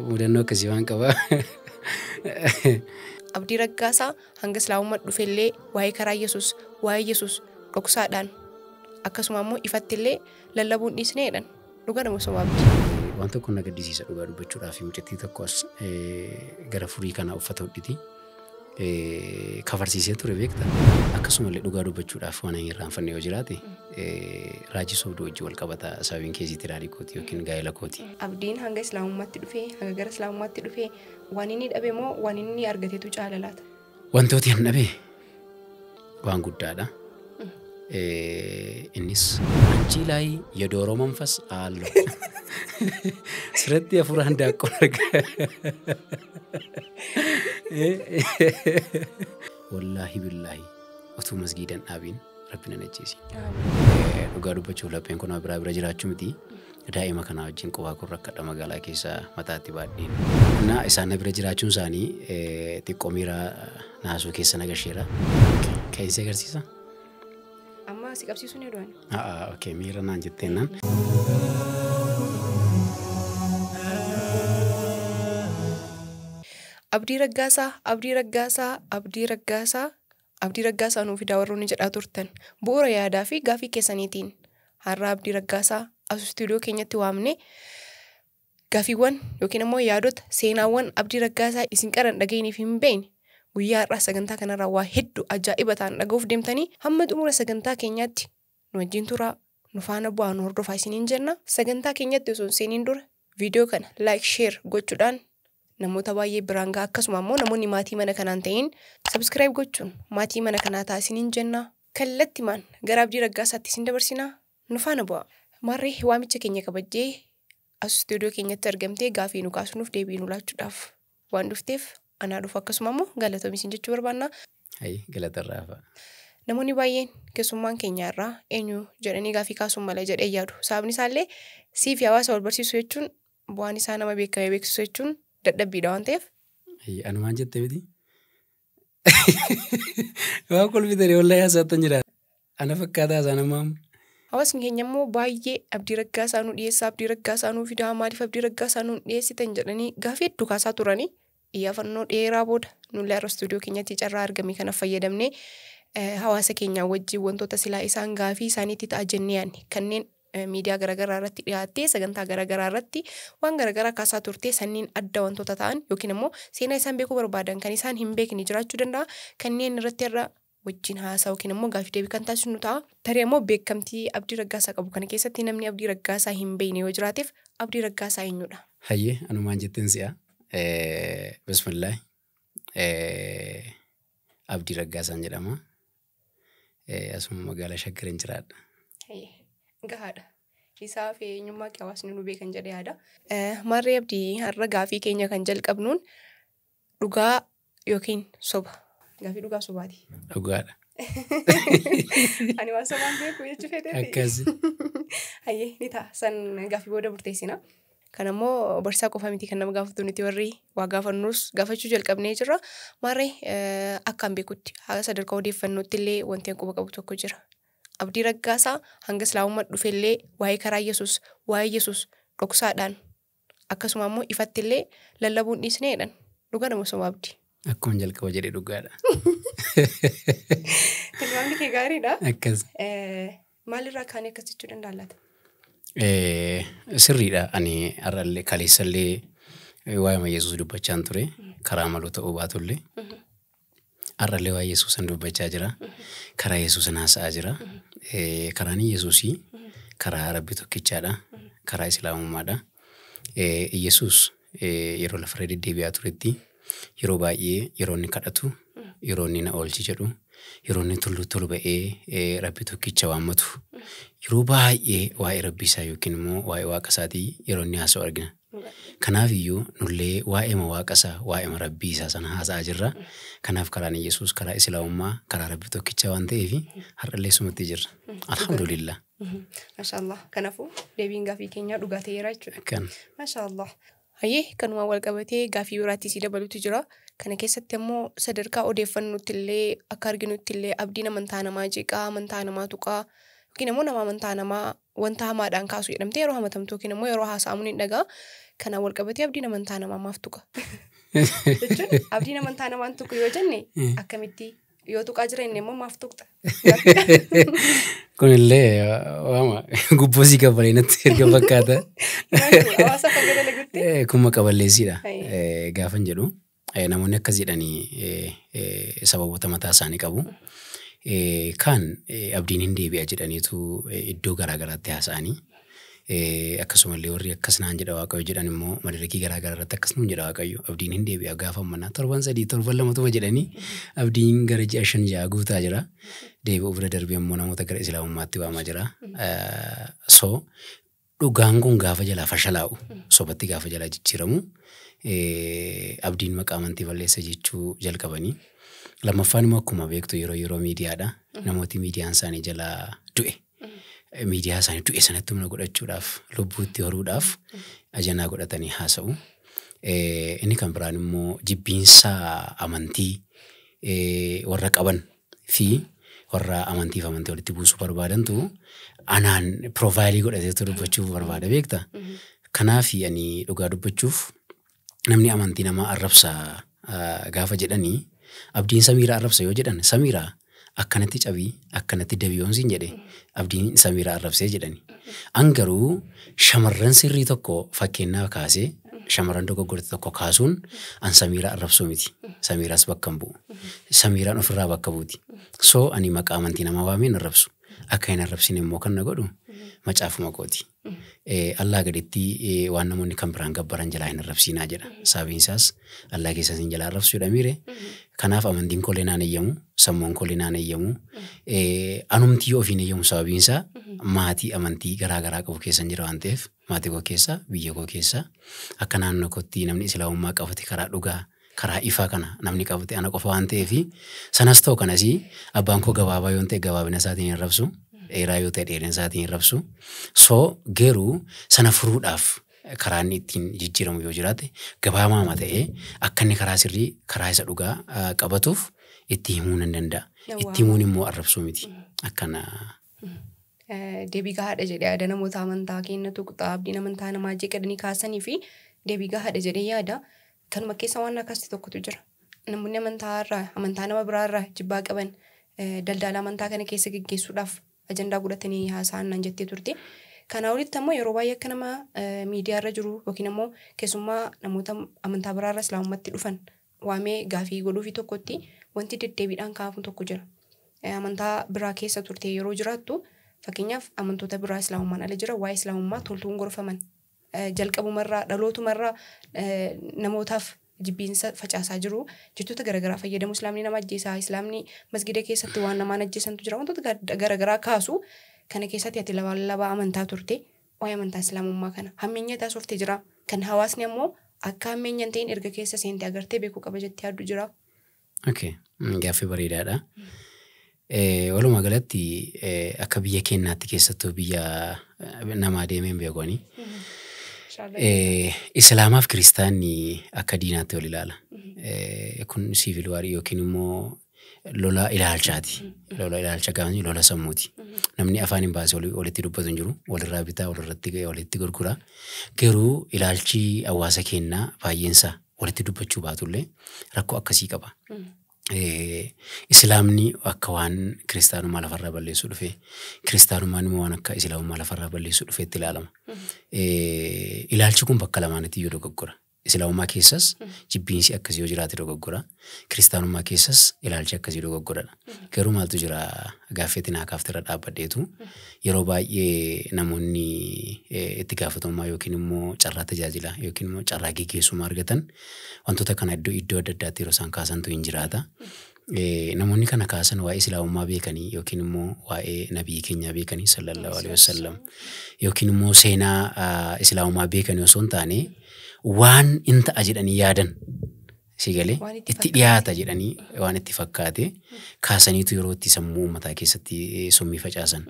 mudannoo akkasii waan qaba. Abdii Raggaasaa hanga Islaamummaa dhufellee waa'ee karaa Yesuus dhoksaadhaan akkasuma immoo ifattillee lallabuun dhiisneedhaan dhugaadhuma sobaabdi. Waan tokko na gaddisiisa dhugaa dubbachuudhaaf mucattii tokko as gara furii kana uffata hodhiti. Kafarsiisee ture beekta. Akkasumallee dhugaa dubbachuudhaaf waan hin irraanfanne yoo jiraate raajii soobduu wajjin wal qabata sababiin keessitti raadii kooti yookiin gaa'ela kooti. Abdiin hanga Islaamummaatti dhufee hanga gara Islaamummaatti dhufee waan inni dhabe moo waan inni argateetu caala laata? Wantooti hin dhabe waan guddaadha. Innis anchi ላይ የዶሮ መንፈስ አለው ስረቲ አፉራ እንዳቆረገ ወላሂ ቢላሂ ወቱ መስጊደን አቢን ረብና ነጂሲ ዱጋ ዱበቹ ለፔን ኮና ብራ ብራ ጅራቹ ምቲ ዳኢማ ከና ወጅን ቆባ ኩረከደ መጋላ ኬሳ መታቲ ባዲን እና ኢሳነ ብራ ጅራቹን ሳኒ ቲቆሚራ ናሱ ኬሳ ነገሽራ ከይሴ ገርሲሳ amma si qabsiisuun hedduun. Okay, miira naan jetteenaan. Abdii Raggaasaa nuuf fidaa warroonni jedhaa turtan bu'uura yaadaa fi gaafii keessaniitiin har'a Abdii Raggaasaa as istuudiyoo keenyatti waamne gaafiiwwan yookiin immoo yaadota seenaawwan Abdii Raggaasaa isin qaran dhageenyiif hin beekne guyyaa har'aa sagantaa kanarraa waa hedduu ajaa'iba ta'an dhaga'uuf deemtanii hamma xumura sagantaa keenyaatti nu wajjin turaa nu faana bu'aa nu hordofaa isiniin jenna. Sagantaa keenyatti osoo hin seeniin dura viidiyoo kana like share gochuudhaan namoota baay'ee biraan ga'a akkasuma immoo namoonni maatii mana kanaan ta'in subscribe gochuun maatii mana kanaa ta'a isiniin jenna. Kallattimaan gara Abdii Raggaasaatti isin dabarsinaa nu faana bu'aa. Marree waamicha keenya kabajjee as istuudiyoo keenyatti argamtee gaafii nu kaasuuf deebii nu laachuudhaaf waan dhufteef anaa dhufu akkasuma immoo galatoomi isin jechuu barbaanna. Galatarraafa. Namoonni baay'een keessummaan keenya irraa eenyu jedhanii gaafii kaasuun mala jedhee yaadu. Sababni isaallee siif hawaasa wal barsiisuu jechuun bu'aan isaa nama beekamee beeksisuu jechuun dadhabbiidha waan ta'eef. Anumaan jettee miti. Waan kolfitanii wallahi haasa'attan jiraata. Ana fakkaataa isaa namaan. Hawaasni keenya immoo baay'ee Abdii Raggaasaa nu dhiyeessaa Abdii Raggaasaa nu fidaa maaliif Abdii Raggaasaa nu dhiyeessitan jedhanii gaafii hedduu kaasaa turanii. Iyyaafannoo dheeraa booda nullee har'a istuudiyoo keenyatti carraa argame kana fayyadamnee hawaasa keenyaa wajjin wantoota silaa isaan gaafii isaaniitti ta'a jennee yaadne kanneen miidiyaa garaagaraa irratti dhiyaattee sagantaa garaagaraa irratti waan garaagaraa kaasaa turtee sanniin adda wantoota ta'an yookiin immoo seenaa isaan beekuu barbaadan kan isaan hin beekne jiraachuu danda'a kanneen irratti irra wajjin haasaa yookiin immoo gaafii deebii kan taasisnu ta'a. Tarii immoo beekamtii Abdii Raggaasaa qabu kana keessatti namni Abdii Raggaasaa hin beekne yoo jiraateef Abdii Raggaasaa eenyudha? Hayyee anumaan jetteen si'a. Bismillah. Abdii Raggaasaan jedhama. Asuma magaalaa Shaggarin jiraadha. Gahaadha. Isaa fi eenyummaa hawaasni nu beekan jedhee yaada. Marree Abdii har'a gaafii keenya kan jalqabnuun dhugaa yookiin soba. Gaafii dhugaa sobaati. Dhugaadha. Ani waan sobaan beeku jechuu fedheefi. Akkasi. Hayyee ni ta'a. San gaafii booda murteessina. Kan ammoo barsiisaa qofa miti kan nama gaafatu nuti warri waa gaafannus gaafachuu jalqabnee jirra. Marree akkaan beekutti haala sadarkaa odeeffannootti illee wanti quba qabu tokko jira. Abdii Raggaasaa hanga Islaamummaa dhufellee waa'ee karaa Yesuus dhoksaadhaan akkasuma immoo ifattillee lallabuun dhiisneedhaan dhugaadhuma sobaabdi. Akkuma jalqaba jedhee dhugaadha. Kan waan kee gaariidha. Akkas. Maalirraa kaanee akkas jechuu danda'a laata? Sirriidha. Ani har'allee kaleessallee waa'ee Yesuus dubbachaan ture karaa maluu ta'uu baatullee har'allee waa'ee Yesuus dubbachaa jira. Karaa Yesuus haasa'aa jira. Karaan Yesuusii karaa Rabbi tokkichaadha. Karaa Islaamummaadha. Yesuus yeroo lafarra deddeebi'aa turetti yeroo baay'ee yeroo inni kadhatu yeroo inni na oolchi jedhu yeroo inni tullu ba'ee Rabbi tokkicha waammatu yeroo baay'ee waa'ee Rabbi isaa yookiin immoo waa'ee waaqa isaatii yeroo inni haasa'u argina. Kanaaf iyyuu nullee waa'ee waaqa isaa waa'ee Rabbi isaa sana haasa'aa jirra. Kanaaf karaan Yesuus karaa Islaamummaa karaa Rabbi tokkicha waan ta'eef har'allee sumatti jirra. Alhamdulillah. Mashaallah. Kanaafuu deebiin gaafii keenyaa dhugaa ta'eera jechuudha. Kan. Mashaallah. Hayyee kanuma wal qabatee gaafii biraatti si dabalutu jira. Kana keessatti immoo sadarkaa odeeffannootti illee akka arginutti illee abdiin amantaa namaa jeeqaa amantaa namaa tuqaa yookiin immoo nama amantaa namaa wanta hamaadhaan kaasuu jedhamtee yeroo hamatamtu yookiin immoo yeroo haasa'amuun hin dhagaa kana wal qabatee abdiin amantaa namaa maaf tuqa. Jechuun abdiin amantaa namaan tuqu yoo jenne akkamitti yoo tuqaa jira inni immoo maaf tuqxa. Kunillee waama gubboosii qabalee natti erga fakkaata. Hawaasa kan gada lagutti. Kuma qaballeessiidha. Gaafan jedhu namoonni akkas jedhanii sababoota mataa isaanii qabu. Kan abdiin hin deebi'a jedhaniitu iddoo garaagaraatti haasa'anii akkasumallee warri akkas naan jedha Waaqayyo jedhan immoo madarakii garaagaraa irratti akkas nuun jedha Waaqayyo abdiin hin deebi'a gaafa manaa 7-3-2 jedhanii abdiin gara 5-6 guutaa jira. Deebi'uu bira darbee immoo namoota gara islaamummaatti waamaa jira. So dhugaan kun gaafa jalaa fashalaa'u sobatti gaafa jalaa jijjiiramu abdiin maqaa amantii balleessa jechuu jalqabanii. Lammaffaan immoo akkuma beektu yeroo miidiyaadha. Namooti miidiyaan isaanii jalaa du'e. Miidiyaa isaanii du'e sanatti humna godhachuudhaaf lubbuutti horuudhaaf ajandaa godhatanii haasa'u. Inni kan biraan immoo jibbiinsa amantii warra qaban fi warra amantiif amantii walitti buusuu barbaadantu anaan piroofaayilii godhateetu dubbachuuf barbaada beekta. Kanaaf ani dhugaa dubbachuuf namni amantii namaa arrabsa gaafa jedhanii abdiin samiira arrabsa yoo jedhan samiira akkanatti cabii akkanatti dabiyoonsiin jedhe abdiin samiira arrabsee jedhani. Angaruu shamarran sirrii tokko fakkeenyaa kaasee shamarran dogoggorte tokko kaasuun an samiira arrabsuu miti. Samiiraas bakka hin bu'u. Samiiraan ofirraa bakka buuti. So ani maqaa amantii namaa waameen arrabsu. Akka hin arrabsine immoo kan na godhu macaafuma kooti. Allaa gaditti waan namoonni kan biraan gabbaran jalaa hin arrabsiinaa jedha. Sababiin isaas allaa keessas hin jalaa arrabsuudha miire. Kanaaf amantiin kollee naan eeyyamu, sammuun kollee naan eeyyamu, anumtii ofiin eeyyamu sababiin isaa maatii amantii garaagaraa qabu keessan jira waan ta'eef maatii koo keessa biyya koo keessa akka naannoo kootti namni islaamummaa qabate karaa dhugaa karaa ifaa kana namni qabate ana qofa waan ta'eef sanas ta'u kanas abbaan koo gabaabaa yoo ta'e gabaabina isaatiin hin rabsu. Dheeraa yoo ta'e dheerina isaatiin hin rabsu. So garuu sana furuudhaaf karaa inni ittiin jijjiiramu yoo jiraate gabaabaa ta'ee akka inni karaa sirrii karaa isa dhugaa qabatuuf itti himuu nan danda'a. Itti himuun immoo arrabsuu miti. Akkana. Deebii gahaadha jedhee yaada namoota amantaa kennatu abdiin amantaa namaa jeeqadanii kaasanii fi deebii gahaadha jedhee yaada. Kanuma keessa waan akkasii tokkotu jira. Namoonni amantaa nama biraarraa jibbaa qaban daldala amantaa kana keessa gaggeessuudhaaf ajandaa godhatanii haasa'an nan jettee turte. Kana walitti ammoo yeroo baay'ee akka nama miidiyaarra jiru yookiin ammoo keessumaa namoota amantaa biraarra islaamummaatti dhufan waamee gaafii godhuufi tokkotti wanti deddeebiidhaan kaafamu tokko jira. Amantaa biraa keessa turte yeroo jiraattu fakkeenyaaf amantoota biraa islaamummaan ala jira waa'ee islaamummaa toltuun gorfaman jalqabumarraa dhalootumarraa namootaaf jibbiinsa facaasaa jiru jechoota garaagaraa fayyadamu. Islaamni nama ajjeesaa, islaamni masgida keessatti waan namaan ajjeesantu jira wantoota garaagaraa kaasu. Kana keessatti ati laba amantaa turte waa'ee amantaa islaamummaa kana hammeenya taasifte jira. Kan hawaasni ammoo akka hammeenya hin ta'in erga keessa seente agartee beekuu qaba jettee yaaddu jira. Okay, gaaffii bareedaadha. Walumaa galatti akka biyya keenyaatti keessattuu biyya namaa deemeen beekoni. Islaamaaf kiristaanni akka diinaatti wal ilaala. Kun siivil waarii yookiin immoo lola ilaalchaati. Lola ilaalcha gaafni lola sammuuti. Namni afaan hin baase walitti dubbatu hin jiru. Walirraa bitaa walitti gurgura. Garuu ilaalchi hawaasa keenyaa baay'eensaa walitti dubbachuu baatullee rakkoo akkasii qaba. Islaamni akka waan kiristaanummaa lafarraa balleessuu dhufe kiristaanummaan immoo waan akka islaamummaa lafarraa balleessuu dhufeetti ilaalama. Ilaalchi kun bakka lamaanitti yoo dogoggora. Islaamummaa keessas jibbiinsi akkasii yoo jiraate dogoggora. Kiristaanummaa keessas ilaalchi akkasii dogoggoradha. Garuu maaltu jira gaaffeetti naa kaafterra dhaabbadheetu yeroo baay'ee namoonni itti gaafatamummaa yookiin immoo carraa tajaajila yookiin immoo carraa gaggeessummaa argatan wantoota kana iddoo adda addaatti yeroo isaan kaasantu hin jiraata. Namoonni kana kaasan waa'ee islaamummaa beekanii yookiin immoo waa'ee nabii keenyaa beekanii sallallahu alaihi wasallam yookiin immoo seenaa islaamummaa beekanii osoo hin taane waan in ta'a jedhanii yaadan sigalee itti dhiyaata jedhanii waan itti fakkaate kaasaniitu yeroo itti sammuu uummataa keessatti summii facaasan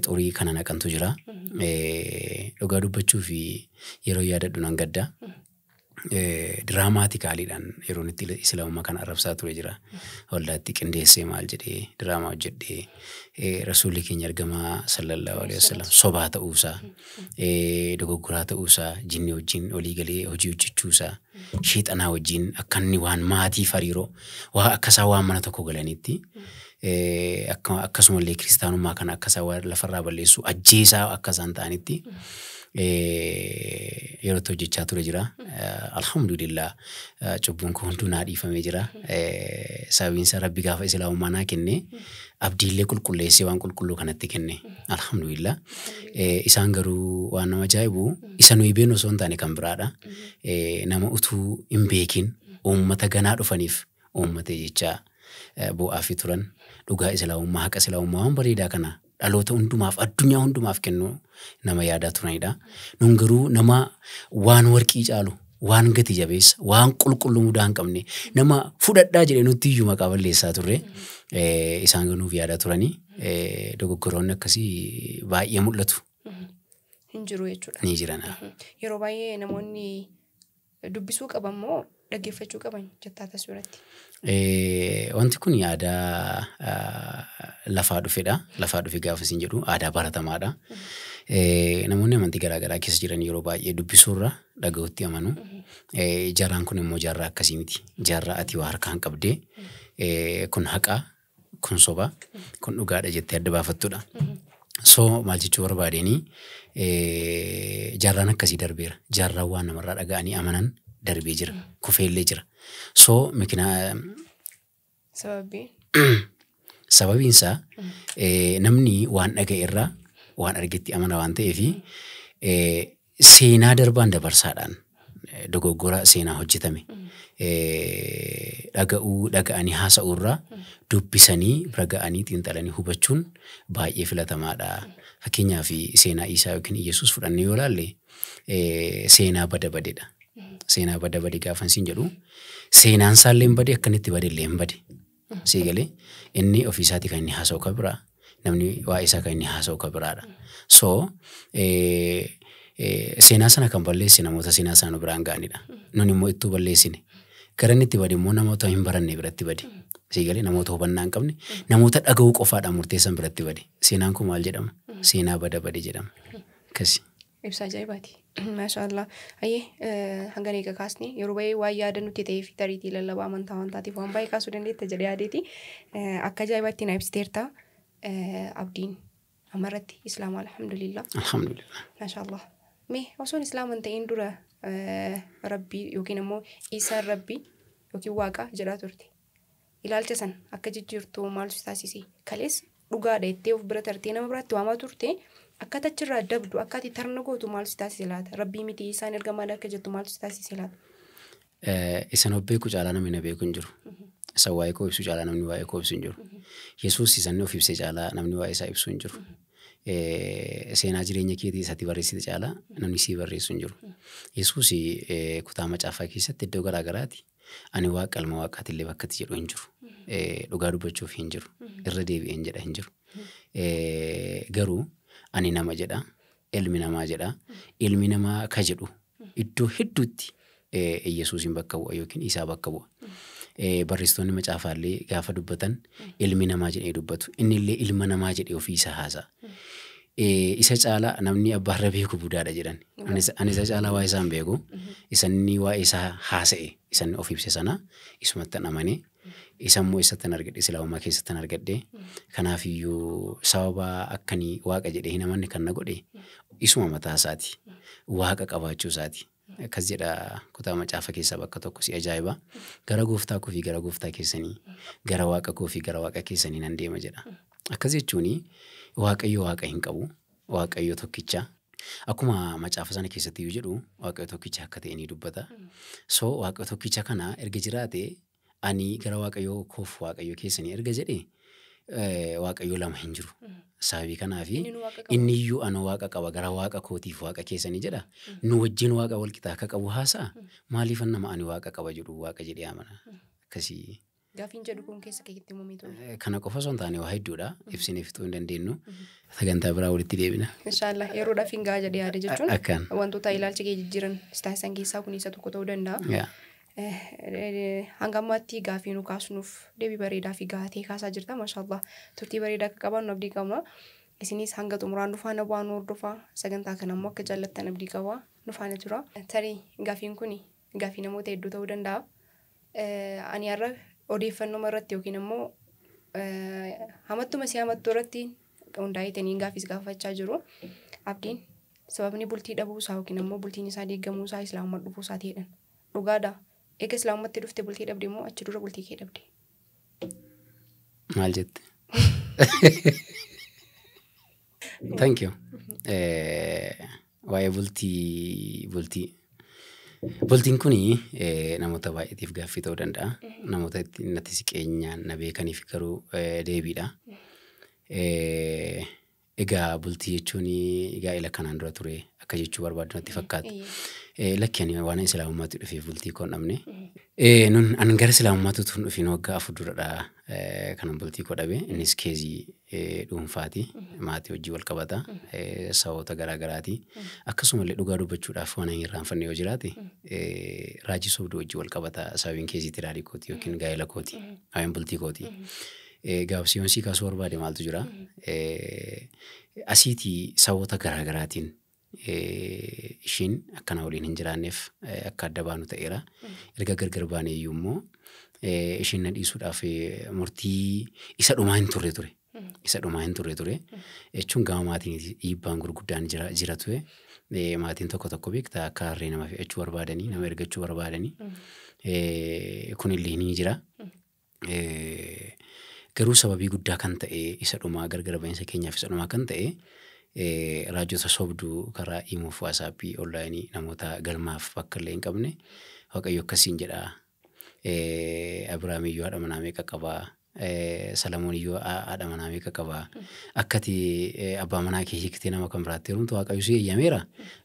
xurii kana naqantu jira. Dhugaa dubbachuu fi yeroo yaadadhu nan gadda. diraamaatikaaliidhaan yeroo itti islaamummaa kana arrabsaa ture jira. Waldaatti qindeessee maal jedhee diraamaa hojjedhee rasuulli keenya ergamaa sallallahu alaihi wasallam sobaa ta'uusaa, dogoggoraa ta'uusaa, jinni wajjin olii galee hojii hojjechuusaa, sheexanaa wajjin akka inni waan maatiif hariiroo waa akkasaa waan mana tokko galaniitti akkasumallee kiristaanummaa kana akkasaa waan lafarraa balleessu ajjeesaa akkasaan ta'anitti yeroo hojjechaa ture jira. Alhamdulillah cubbuun koo hunduu naa dhiifamee jira. Sababiinsa Rabbi gaafa islaamummaa naa kenne abdiillee qulqulleessee waan qulqulluu kanatti kenne. Alhamdulillah. Isaan garuu waan nama ajaa'ibu isa nuyi beeknu osoo hin taane kan biraadha. Nama utuu hin beekin uummata ganaa dhufaniif uummata jechaa bu'aa fi turan dhugaa islaamummaa haqa islaamummaa waan bareedaa kana dhaloota hundumaaf addunyaa hundumaaf kennu nama yaadaa turanidha. Nun garuu nama waan warqii caalu waan gati jabeessa waan qulqulluu mudaa hin qabne nama fudhadhaa jedhee nutti iyyuu maqaa balleessaa turre isaan ganuuf yaadaa turanii dogoggoroonni akkasii baay'ee mul'atu. Hin jiru jechuudha. Ni jiran. Yeroo baay'ee namoonni dubbisuu qaban moo dhaggeeffachuu qaban jettaa taswiiratti? Wanti kun aadaa lafaa dhufedha. Lafaa dhufe gaafa isin jedhu aadaa baratamaadha. Namoonni amantii garaagaraa keessa jiran yeroo baay'ee dubbisuurra dhaga'utti amanu. Jaarraan kun immoo jaarraa akkasii miti. Jaarraa ati waa harkaan qabdee kun haqaa, kun soba, kun dhugaadha jettee adda baafattudha. So maal jechuu barbaadeenii jaarraan akkasii darbeera. Jaarraan waan namarraa dhaga'anii amanan darbee jira. Kufeellee jira. So sababiinsaa namni waan dhaga'e irraa waan argetti amana waan ta'eef seenaa darbaan dabarsaadhaan dogoggora seenaa hojjetame dhaga'anii haasa'uurraa dubbisanii bira ga'anii xiinxalanii hubachuun baay'ee filatamaadha. Fakkeenyaaf seenaa Iisaa yookiin Iyesuus fudhannee yoo ilaalle seenaa bada badeedha. Seenaa bada bade gaafa isin jedhu seenaan isaallee hin bade akkanitti badellee hin bade. Siigalee inni ofiisaatii kan inni haasa'u kan biraa namni waa'ee isaa kan inni haasa'u kan biraadha. So seenaa sana kan balleesse namoota seenaa sana biraan ga'anidha. Nun immoo ittuu balleessine gara inni itti bade immoo namoota hin baranne biratti bade. Siigalee namoota hubannaa hin qabne namoota dhaga'uu qofaadhaan murteessan biratti bade. Seenaan kun maal jedhama? Seenaa bada bade jedhama. Akkasi. Ibsaa ajaa'ibaati. Maashaallah. Hanga eega kaasne yeroo baay'ee waan yaada nuti ta'ee fi tariitii lallabaa amantaa amantaatiif waan baay'ee kaasuu dandeetta jedhee yaadeeti. Akka ajaa'ibaatti na ibsiteerta. Abdiin amarratti islaama alhamdulillah. Alhamdulillah. Maashaallah. Mee osoon islaama hin ta'in dura rabbii yookiin immoo Iisaan rabbii yookiin waaqa jedhaa turte. Ilaalcha san akka jijjiirtu maal si taasise? Kalees dhugaadha jettee of bira tartee nama biraatti waamaa turte. Akka tachirraa dabdu akka ati tarna gootu maal si taasise laata? Rabbii miti Iisaan ergamaadha akka jettu maal si taasise laata? Isan of beeku caalaa namni na beeku hin jiru. Isa waa'ee koo ibsu caalaa namni waa'ee koo ibsu hin jiru. Yesuus isan of ibsee caalaa namni waa'ee isaa ibsu hin jiru. Seenaa jireenya keetii isatti barreessite caalaa namni sii barreessu hin jiru. Yesuus kutaa macaafaa keessatti iddoo garaa garaati. Ani waaqa ilma waaqaatillee bakka itti jedhu hin jiru. Dhugaa dubbachuuf hin jiru. Irra deebi'een jedha hin jiru. Garuu ani nama jedha, ilmi namaa jedha. Ilmi namaa ka jedhu iddoo hedduutti Yesuusin bakka bu'a yookiin Isaa bakka bu'a. Barreessitoonni macaafaallee gaafa dubbatan ilmi namaa jedhee dubbatu. Innillee ilma namaa jedhee ofii isaa haasa'a. Isa caalaa namni abbaarra beeku budaadha jedhan. Ani isa caalaa waa isaan beeku. Isanni waa isaa haasa'e. Isan of ibse sana isumatti amane. Isan immoo isatti argadhe islaamummaa keessatti argadhe. Kanaaf iyyuu sababa akkanii waaqa jedhee hin amanne kan na godhe isuma mataa isaati. Waaqa qabaachuu isaati. Akkas jedha kutaa macaafa keessaa bakka tokko si ajaa'iba. Gara gooftaa koo fi gara gooftaa keessanii, gara waaqa koo fi gara waaqa keessanii nan deema jedha. Akkas jechuuni waaqayyo waaqa hin qabu. Waaqayyo tokkicha. Akkuma macaafa sana keessatti yoo jedhu waaqayyo tokkicha akka ta'e ni dubbata. So waaqa tokkicha kana erga jiraate ani gara waaqayyo koof waaqayyo keessanii erga jedhe waaqayyo lama hin jiru. Sababii kanaafi inni iyyuu ana waaqa qaba gara waaqa kootiif waaqa keessanii jedha. Nu wajjin waaqa wal qixaa akka qabu haasa'a. Maaliif nama ani waaqa qaba jedhu waaqa jedhee amana. Akkasii. Gaafiin jedhu kun keessa keetti muumee ture. Kana qofa osoo hin taane waa hedduudha. Ibsinee fixuu hin dandeenyu. Sagantaa biraa walitti deebina. Inshaallah yeroodhaaf hin gahaa jedhee yaada jechuun Akkaan. wantoota ilaalcha kee jijjiiran taasisan keessaa kun isa tokko ta'uu danda'a. Hanga ammaatti gaafii nu kaasnuuf deebii bareedaa fi gahaa ta'e kaasaa jirta. Maashaallah turtii bareedaa akka qabaannu abdii qabna. Isinis hanga xumuraan dhufaana bu'aa nu hordofaa. Sagantaa kana immoo akka jaallattan abdii qabaa dhufaana jira. Tarii gaafiin kun gaafii namoota hedduu ta'uu danda'a. Ani har'a odeeffannoo irratti yookiin immoo hamattuma si hamattuu irratti hundaa'itanii gaafis gaafachaa jiru. Abdiin sababni bultii dhabuusaa yookiin immoo bultiin isaa deeggamuusaa islaamummaa dhufuusaa ta'edha. Dhugaadha. Eega islaamummatti dhufte bultii dhabde immoo achi dura bultii kee dhabde. Maal jette? Thank you. Waa'ee bultiin kuni namoota baay'eetiif gaaffii ta'uu danda'a. Namoota natti siqeenyaan na beekaniif garuu deebiidha. Egaa bultii jechuun gaa'ela kanaan dura ture akka jechuu barbaadu natti fakkaata. Lakkeen waan islaamummaatti dhufeef bultii koo dhabne. Nun an gara islaamummaatti tun dhufin waggaa 4 duradha kanan bultii koo dhabe. Innis keezii dhuunfaati. Maatii hojii wal qabata. Sababoota garaa garaati. Akkasumallee dhugaa dubbachuudhaaf waan hin irraanfanne yoo jiraate raajii sobduu hojii wal qabata. Sababiin keezii tiraarii kooti yookiin gaa'ela kooti. Ayaan bultii kooti. Gaafsiyoon sii kaasuu barbaade maaltu jira? Asiitii sababoota garaa garaatiin ishiin akkana waliin hin jiraanneef akka adda baanu ta'eera. Erga gargar baanee iyyuu immoo ishiin na dhiisuudhaaf murtii isa dhumaa hin turre ture. Isa dhumaa hin turre ture. Jechuun gama maatiin dhiibbaan gurguddaan jira ture. Maatiin tokko tokko beektaa akka harree nama fe'achuu barbaadanii nama ergachuu barbaadanii kunillee ni jira. Garuu sababii guddaa kan ta'e isa dhumaa gargar ba'iinsa keenyaaf isa dhumaa kan ta'e raajota sobduu karaa himuuf waasappii onlaayinii namoota galmaaf bakka illee hin qabne Waaqayyo akkasiin jedha. Abiraam iyyuu haadha manaa meeqa qabaa? Salamoon iyyuu haadha manaa meeqa qabaa? Akkati abbaa manaa kee hiiktee nama kan biraatti heerumtu Waaqayyo si eeyyameera.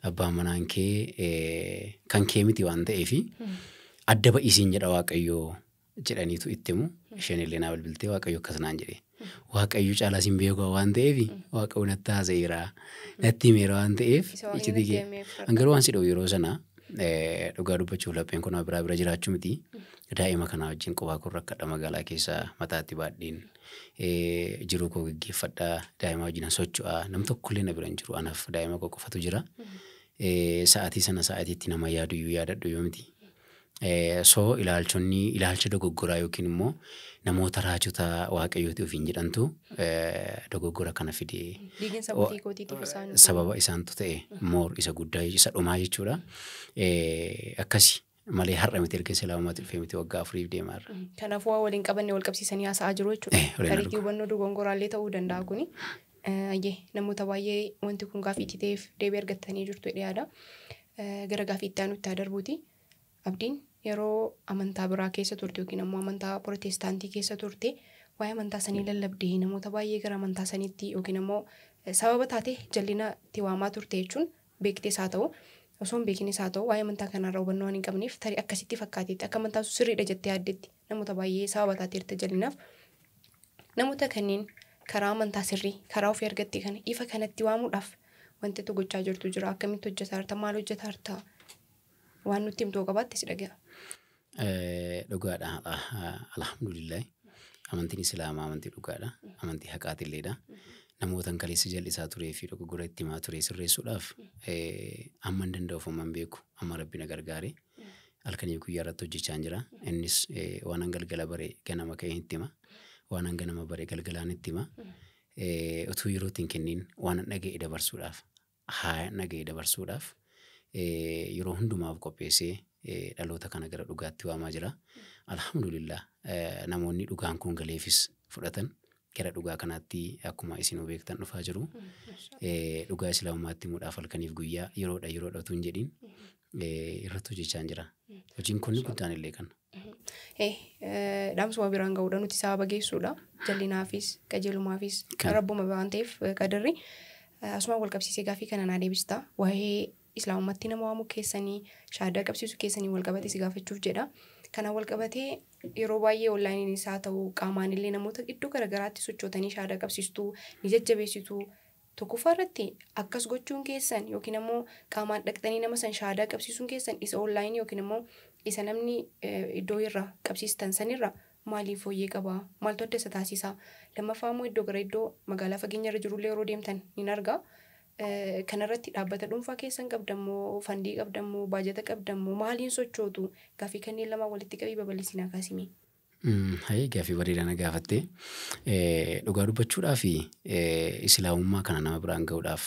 Abbaan manaan kee kan kee miti waan ta'eefi adda ba'isiin jedha Waaqayyo jedhaniitu itti himu. Isheen illee naa bilbiltee Waaqayyo akkas naan jedhe. Waaqayyo caalaa sin beeku waan ta'eef Waaqayyo natti haasa'eera. Natti himeera waan ta'eef iccitii kee. Angaruu waan si dha'u yeroo sana dhugaa dubbachuuf lapheen kun bira jiraachuu miti. Daa'ima kana wajjin qubaa kun rakkadha magaalaa keessaa mataatti baadhiin jiruu koo gaggeeffadhaa. Daa'ima wajjin socho'aa. Nam tokkollee na bira hin jiru. Anaaf daa'ima koo qofatu jira. Sa'aatii sana sa'aatiitti nama yaadu iyyuu yaadadhu yoo miti. So ilaalcha dogoggoraa yookiin immoo namoota raajota Waaqayyooti ofiin jedhantu dogoggora kana fide sababa isaantu ta'e moor isa guddaa isa dhumaa jechuudha. Akkasi malee har'a miti erga islaamummaatti dhufee miti waggaa 4 deemaarra. Kanaafuu waa waliin qabannee wal qabsiisanii haasa'aa jiru jechuudha. Tarii hubannoo dogongoraallee ta'uu danda'a kuni. Namoota baay'ee wanti kun gaaffii itti ta'eef deebii argattanii jirtu dhiyaadha. Gara gaaffii itti aanutti haa darbuuti. Abdiin yeroo amantaa biraa keessa turte yookiin ammoo amantaa Protestaantii keessa turte waa'ee amantaa sanii lallabdee namoota baay'ee gara amantaa saniitti yookiin ammoo sababa taate jallina itti waamaa turte jechuun beektes haa ta'u osoo hin beeknes haa ta'u waa'ee amantaa kanarraa hubannoo waan hin qabneef tarii akkasitti fakkaateetti akka amantaa sirriidha jettee yaaddetti namoota baay'ee sababa taateerta jallinaaf namoota kanneen karaa amantaa sirrii karaa ofii argatte kana ifa kanatti waamuudhaaf wanti tu gochaa jirtu jira akkamitti hojjetaa jirta maal hojjetaa jirta waan nutti himtuu qabaatte si dhaga'a. Dhugaadha. Alhamdulillah. Amantiin Islaamaa amantii dhugaadha. Amantii haqaatiilleedha. Namootan kaleessa jal'isaa turee fi dogoggora itti himaa ture sirreessuudhaaf amma hin danda'uuf amma hin beeku. Amma Rabbi na gargaare. Halkanii guyyaa irratti hojjechaa jira. Innis waan galgala bare ganama ka'ee itti hima. Waan ganama bare galgalaan itti hima. Utuu yeroo ittiin kenniin waan dhaga'e dabarsuudhaaf haa dhaga'e dabarsuudhaaf yeroo hundumaaf qopheessee dhaloota kana gara dhugaatti waamaa jira. Alhamdulillah namoonni dhugaan kun galeefis fudhatan gara dhugaa kanaatti akkuma isin beektan dhufaa jiru. Dhugaa islaamummaatti muudhaaf halkaniif guyyaa yeroodha utuu hin jedhin irratti hojjechaa jira. Hojiin kun guddaan illee kana. Dhaamsuma biraan ga'uudha nuti sababa geessuudha. Jallinaafis qajeelumaafis rabbuma waan ta'eef qadarri asuma wal qabsiisee gaaffii kana naa deebista. Waa'ee islaamummaatti nama waamuu keessanii shaadaa qabsiisuu keessanii wal qabatee si gaafachuuf jedha. Kana wal qabatee yeroo baay'ee onlaayiniinis haa ta'u qaamaan illee namoota iddoo garaagaraatti sochootanii shaada qabsiistuu ni jajjabeessitu. Tokkoffaa irratti akkas gochuun keessan yookiin immoo qaamaan dhaqxanii nama san shaadaa qabsiisuun keessan isa onlaayinii yookiin immoo isa namni iddoo irraa qabsiistan sanirra maaliif fooyyee qabaa? Maaltu adda isa taasisaa? Lammaffaa immoo iddoo gara iddoo magaalaa fageenya irra jirullee yeroo deemtan ni argaa. Kanarratti dhaabbata dhuunfaa keessan qabdammoo fandii qabdammoo baajata qabdammoo maaliin sochootu? Gaaffii kanneen lama walitti qabii babal'isinaa kaasimi. Hayya gaaffii bareedaa na gaafatte. Dhugaa dubbachuudhaaf islaamummaa kana nama biraan ga'uudhaaf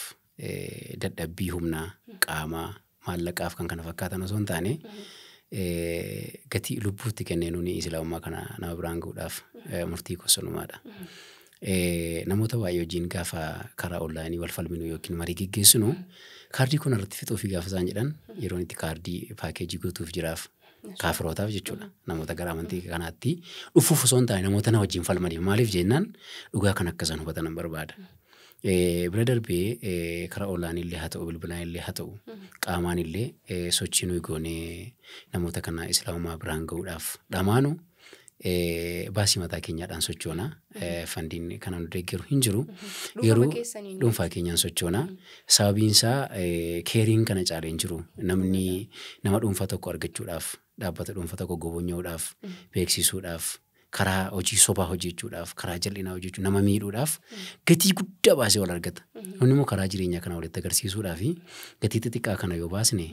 dadhabbii humnaa qaamaa maallaqaaf kan kana fakkaatan osoo hin taane gatii lubbuutti kennee nuni islaamummaa kana nama biraan ga'uudhaaf murtii gosanumaadha. Namoota baay'ee wajjin gaafa karaa onlaayinii wal falminu yookiin marii geggeessinu kaardii kun irratti fixuufi gaafa isaan jedhan yeroon itti kaardii paakeejii guutuuf jiraaf kaafirootaaf jechuudha. Namoota gara amantii kanaatti dhufuuf osoo hin taane namoota na wajjin falmaniif maaliif jennaan dhugaa kan akkasaan hubatan barbaada. Bira darbee karaa onlaayinii illee haa ta'u bilbilaan illee haa ta'u qaamaan illee sochii nuyi goonee namoota kana islaamummaa biraan ga'uudhaaf dhamaanu baasii mataa keenyaadhaan sochoona. Fandiin kana nu deeggaru hin jiru. Yeroo dhuunfaa keenyaan sochoona. Sababiin isaa keeriin kana caalee hin jiru. Namni nama dhuunfaa tokko argachuudhaaf dhaabbata dhuunfaa tokko gobonya'uudhaaf beeksisuudhaaf karaa hojii sobaa hojjechuudhaaf karaa jal'inaa hojjechuu nama miidhuudhaaf gatii guddaa baasee wal argata. Namni immoo karaa jireenyaa kana walitti agarsiisuudhaaf gatii xixiqqaa kana yoo baasne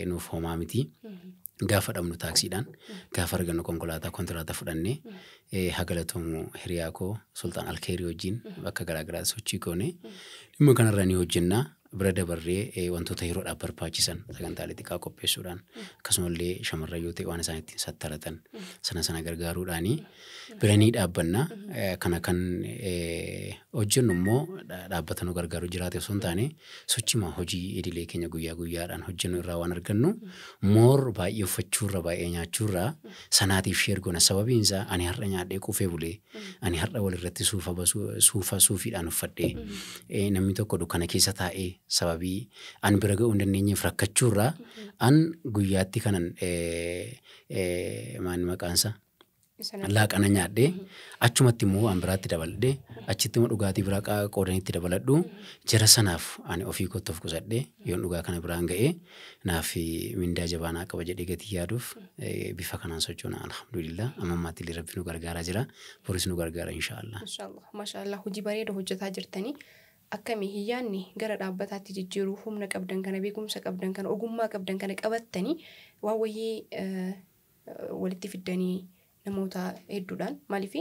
nuuf homaa miti. Gaafa dhabnu taaksiidhaan gaafa argannu konkolaataa fudhannee hagalatoomuu hiriyaa koo Sultaan Alkeerii wajjin bakka garaagaraa sochii goone dhimma kanarra ni hojjennaa. Bira dabarree wantoota yeroodhaaf barbaachisan sagantaalee xiqqaa qopheessuudhaan akkasumallee shamarran yoo ta'e waan isaan ittiin sattaratan sana gargaaruudhaanii bira ni dhaabbanna. Kana kan hojjennu immoo dhaabbata nu gargaaru jiraate osoo hin taane sochima hojii idilee keenya guyyaa guyyaadhaan hojjennu irraa waan argannu moor baay'ee uffachuurra baay'ee nyaachuurra sanaatiif sheergoona. Sababiin isaa ani har'a nyaadhee quufee bulee ani har'a walirratti suufiidhaan uffadhee namni tokko dukkana keessa taa'ee sababii an bira ga'uu hin dandeenyeef rakkachuurraa an guyyaatti kanan maal maqaansa laaqana nyaadhee achumatti immoo waan biraatti dabaladhee achitti immoo dhugaatii biraa qoodanitti dabaladhu jara sanaaf ani ofii kootti of qusadhee yoon dhugaa kana biraan ga'ee naaf mindaa jabaanaa qaba jedhee gatii yaaduuf bifa kanaan sochoona. Alhamdulillah amma ammaatti illee rabbi nu gargaaraa jira. Boris nu gargaara inshaallah. Maashaallah hojii bareeda hojjetaa jirtanii. Akkamii hiyyaanni gara dhaabbataatti jijjiiruu humna qabdan kana beekumsa qabdan kana ogummaa qabdan kana qabattanii waan wayii walitti fiddanii namoota hedduudhaan maaliif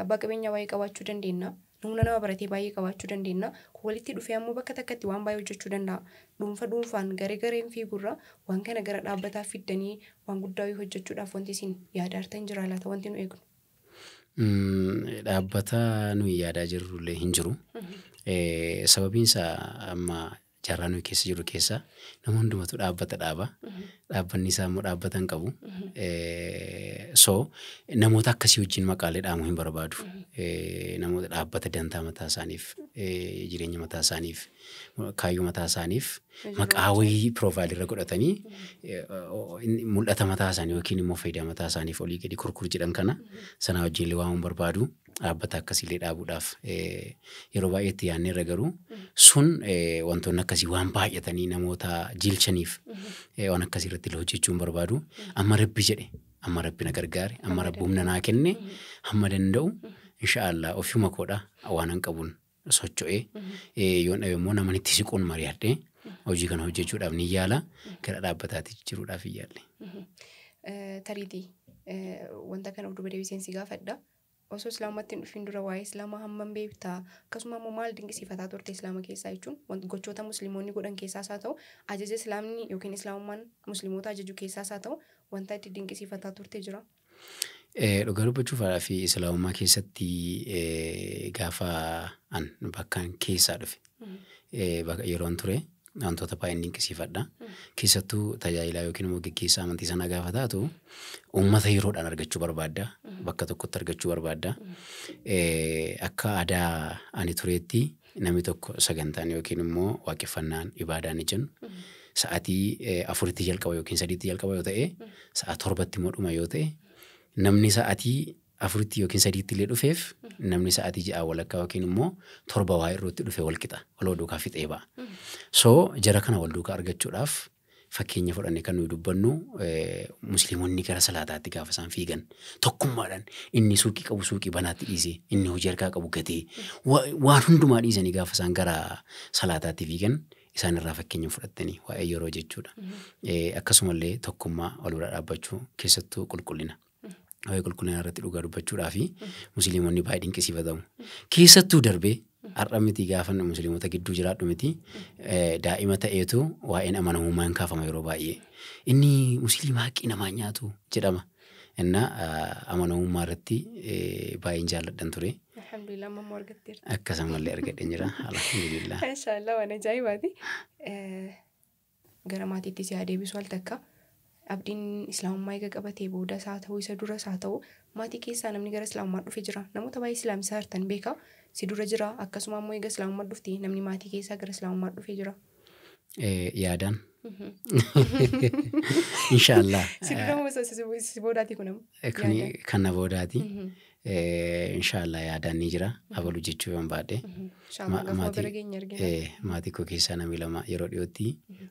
abbaa qabeenyaa baay'ee qabaachuu dandeenya. Humna nama baratee baay'ee qabaachuu dandeenya. Walitti dhufee ammoo bakka takkatti waan baay'ee hojjechuu danda'a. Dhuunfaan gareen fiigurra waan kana gara dhaabbataa fiddanii waan guddaa hojjechuudhaaf wanti isin yaadaartan jira laata wanti nu eegnu. Dhaabbata nuyi yaadaa jirrullee hin jiru. Sababiin isaa amma jaarraa nuyi keessa jiru keessa nama hundumatu dhaabbata dhaaba. Dhaabbanni isaa immoo dhaabbata hin qabu. So namoota akkasii wajjin maqaalee dhaamuu hin barbaadu. Namoota dhaabbata dantaa mataa isaaniif jireenya mataa isaaniif kaayyoo mataa isaaniif maqaa wayii piroofaayilirra godhatanii mul'ata mataa isaanii yookiin immoo faayidaa mataa isaaniif olii gadi kurkur jedhan kana sana wajjin waamuu barbaadu. Dhaabbata akkasiillee dhaabuudhaaf yeroo baay'eetti yaadne irra garuu sun wantoonni akkasii waan baay'atanii namoota jilchaniif waan akkasii irratti hojjechuu hin barbaadu. Amma rabbi jedhe amma rabbi na gargaare amma rabbi humna naa kenne hamma danda'u inshaallah ofuma koodha waan hin qabuun socho'ee yoon dhabe immoo namni itti siquun mari'adhee hojii kana hojjechuudhaaf ni yaala gara dhaabbataatti jijjiiruudhaaf hin yaalle. Tariitii wanta kana duuba deebiseensi gaafadha. Osoo islaamatti hin dhufin dura waa'ee islaamaa hammam beektaa akkasuma immoo maal dinqisiifataa turte islaama keessaa jechuun gochoota musliimoonni godhan keessaas haa ta'u ajaja islaamni yookiin islaamummaan musliimoota ajaju keessaas haa ta'u wanta itti dinqisiifataa turte jira. Dhugaa dubbachuufaa fi islaamummaa keessatti gaafa an bakkaan keessaa dhufe yeroon ture wantoota baay'een dinqisiifadha. Keessattuu tajaajilaa yookiin immoo gaggeessaa amantii sanaa gaafa taatu uummata yeroodhaan argachuu barbaadda. Bakka tokkotti argachuu barbaadda. Akka aadaa ani tureetti namni tokko sagantaan yookiin immoo waaqeffannaan ibaadaa ni jennu sa'aatii 4tti jalqaba yookiin 3tti jalqaba yoo ta'e sa'a 7tti immoo dhuma yoo ta'e namni sa'aatii afuritti yookiin sadiitti illee dhufeef namni sa'aatii ja'a walakkaa yookiin immoo torba waa irratti dhufee wal qixa wal duukaa fixee ba'a. So jara kana wal duukaa argachuudhaaf fakkeenya fudhannee kan nuyi dubbannu musliimonni gara salaataatti gaafa isaan fiigan tokkummaadhaan inni suuqii qabu suuqii banaatti dhiisee inni hojii harkaa qabu gatee waan hundumaa dhiisanii gaafa isaan gara salaataatti fiigan isaan irraa fakkeenya fudhatanii waa'ee yeroo jechuudha. Akkasumallee tokkummaa wal bira dhaabbachuu keessattuu qulqullina. Waa'ee qulqullina irratti dhugaa dubbachuudhaa fi musliimonni baay'ee dinqisiifatamu. Keessattuu darbee har'a miti gaafa musliimota gidduu jiraadhu miti daa'ima ta'eetu waa'een amanamummaan kaafama yeroo baay'ee. Inni musliima haqqii namaa nyaatu jedhama. Inna amanamummaa irratti baay'een jaalladhan ture. Alhamdulillah mammoo argatteera. Akkasumallee argadheen jira. Alhamdulillah. Inshallah waan ajaa'ibaati. Gara maatiitti si deebisu al takka. Abdiin islaamummaa eega qabatee booda isaa ta'uu isa dura isaa ta'uu maatii keessaa namni gara islaamummaa dhufee jira. Namoota baay'ee islaamisa hartan beekaa si dura jira. Akkasuma immoo eega islaamummaa dhufti namni maatii keessaa gara islaamummaa dhufee jira. Yaadaan. Inshallah. Si dura moo si boodaati kunamu? Kan na boodaati. Inshallah yaadaan ni jira. Abaluu jechuu yoon baadhe. Inshallah gaafa bira keenya argina. Maatii koo keessaa namni lama yeroo dhiyootti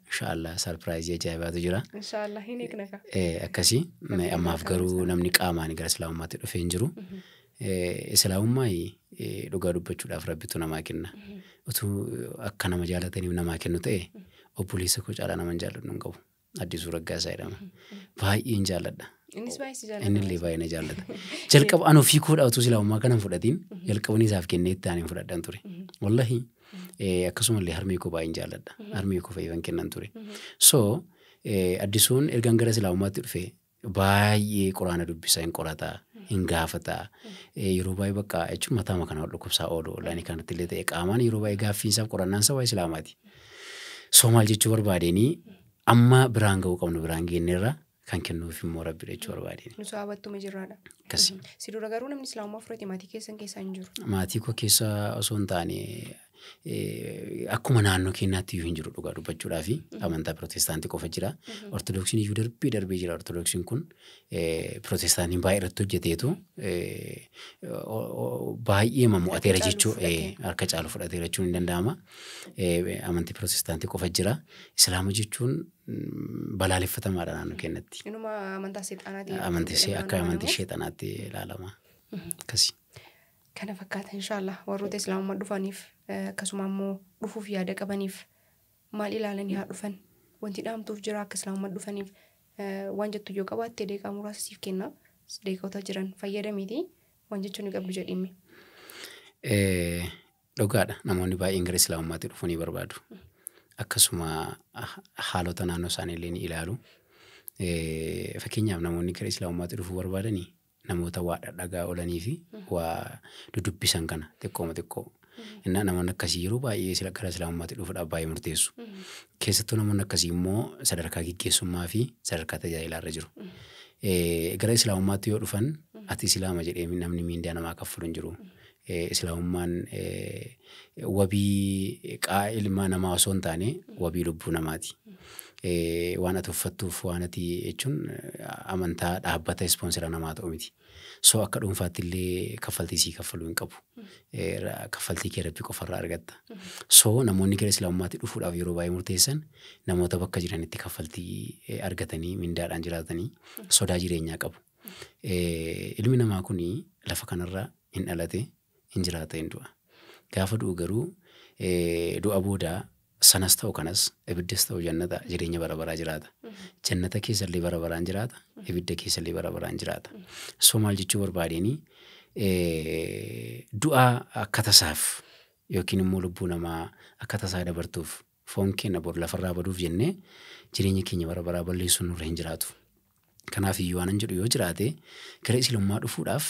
inshallah sarpiraayizii ajaa'ibaatu jira. Inshallah hin eegna ka. Akkasii ammaaf garuu namni qaamaan gara islaamummaatti dhufee hin jiru. Islaamummaa dhugaa dubbachuudhaaf rabbitu namaa kenna. Utuu akka nama jaalataniif namaa kennu ta'e obboleessa koo caalaa nama hin jaalladhu hin qabu. Addisuu Raggaasaa jedhama. Baay'een jaalladha. Innis baay'ee si jaallata. Inni illee baay'ee na jaallata. Jalqaba anoo fi koodhaa utuu islaamummaa kana hin fudhatiin jalqabni isaaf kennee itti aaneen fudhadhan ture. Wallahi akkasumallee harmee koo baay'een jaalladha. Harmee koo fayyifan kennan ture. So addisuun ergan gara islaamummaatti dhufe baay'ee quraana dubbisaa hin qorataa hin gaafataa yeroo baay'ee bakka jechuun mataa kana wal dhukkubsaa oolu olaanii kanatti illee ta'e qaamaan yeroo baay'ee gaaffiinsaaf qorannaan isaa waa'ee islaamaati. So maal jechuu barbaadeenii amma biraan ga'uu qabnu biraan geenyeerra kan kennuuf immoo rabbi jechuu barbaadeen. Nu saabattume jirraadha. Akkasii. Si dura garuu namni islaamummaa fudhate maatii keessaa hin jiru. Maatii koo keessa osoo hin taane akkuma naannoo keenyaatti iyyuu hin jiru dhugaa dubbachuudhaa fi amantaa pirootestaantii qofa jira. Ortodoksiin iyyuu darbee jira. Ortodoksiin kun pirootestaantiin baay'ee irratti hojjeteetu baay'ee mo'ateera jechuu harka caalu fudhateera jechuun hin danda'ama. Amantii pirootestaantii qofa jira. Islaama jechuun balaaleffatamaadha naannoo keenyatti. Inuma amantaa seexanaati. Akka amantii seexanaatti ilaalama. Akkasii. Kana fakkaata inshallah warroota islaamummaa dhufaniif akkasuma immoo dhufuuf yaada qabaniif maal ilaalanii haa dhufan wanti dhaamtuuf jira akka islaamummaa dhufaniif waan jettu yoo qabaatte deeqaa muraasa siif kenna deeqota jiran fayyadamiiti waan jechuun ni qabdu jedhimi. Dhugaadha namoonni baay'een gara islaamummaatti dhufuu ni barbaadu. Akkasuma haalota naannoo isaanii illee ni ilaalu. Fakkeenyaaf namoonni gara islaamummaatti dhufuu barbaadanii namoota waa dhadhagaa oolanii fi waa dudubbisan kana xiqqoo. Innaa namoonni akkasii yeroo baay'ee gara islaamummaatti dhufuudhaaf baay'ee murteessu. Keessattuu namoonni akkasii immoo sadarkaa gaggeessummaa fi sadarkaa tajaajilaarra jiru. Gara islaamummaatti yoo dhufan ati islaama jedhee namni miindaa namaa kaffalu hin jiru. Islaamummaan wabii ilma namaa osoo hin taane wabii lubbuu namaati. Waan ati uffattuuf waan ati jechuun amantaa dhaabbata ispoonsira namaa ta'u miti. So akka dhuunfaatti illee kaffaltii sii kaffaluu hin qabu. Kaffaltii kee rabbi qofarraa argatta. So namoonni gara islaamummaatti dhufuudhaaf yeroo baay'ee murteessan namoota bakka jiranitti kaffaltii argatanii mindaadhaan jiraatanii sodaa jireenyaa qabu. Ilmi namaa kun lafa kanarra hin dhalate hin jiraata hin du'a. Gaafa du'u garuu du'a boodaa sanas ta'u kanas ibiddas ta'u jannata jireenya bara baraa jiraata. Jannata keessallee bara baraan jiraata. Ibidda keessallee bara baraan jiraata. So maal jechuu barbaadeenii du'a akka tasaaf yookiin immoo lubbuu namaa akka tasaa dabartuuf foon keenya bor lafarraa baduuf jennee jireenya keenya bara baraa balleessuun nurra hin jiraatu. Kanaaf iyyuu waan jedhu yoo jiraate gara islaamummaa dhufuudhaaf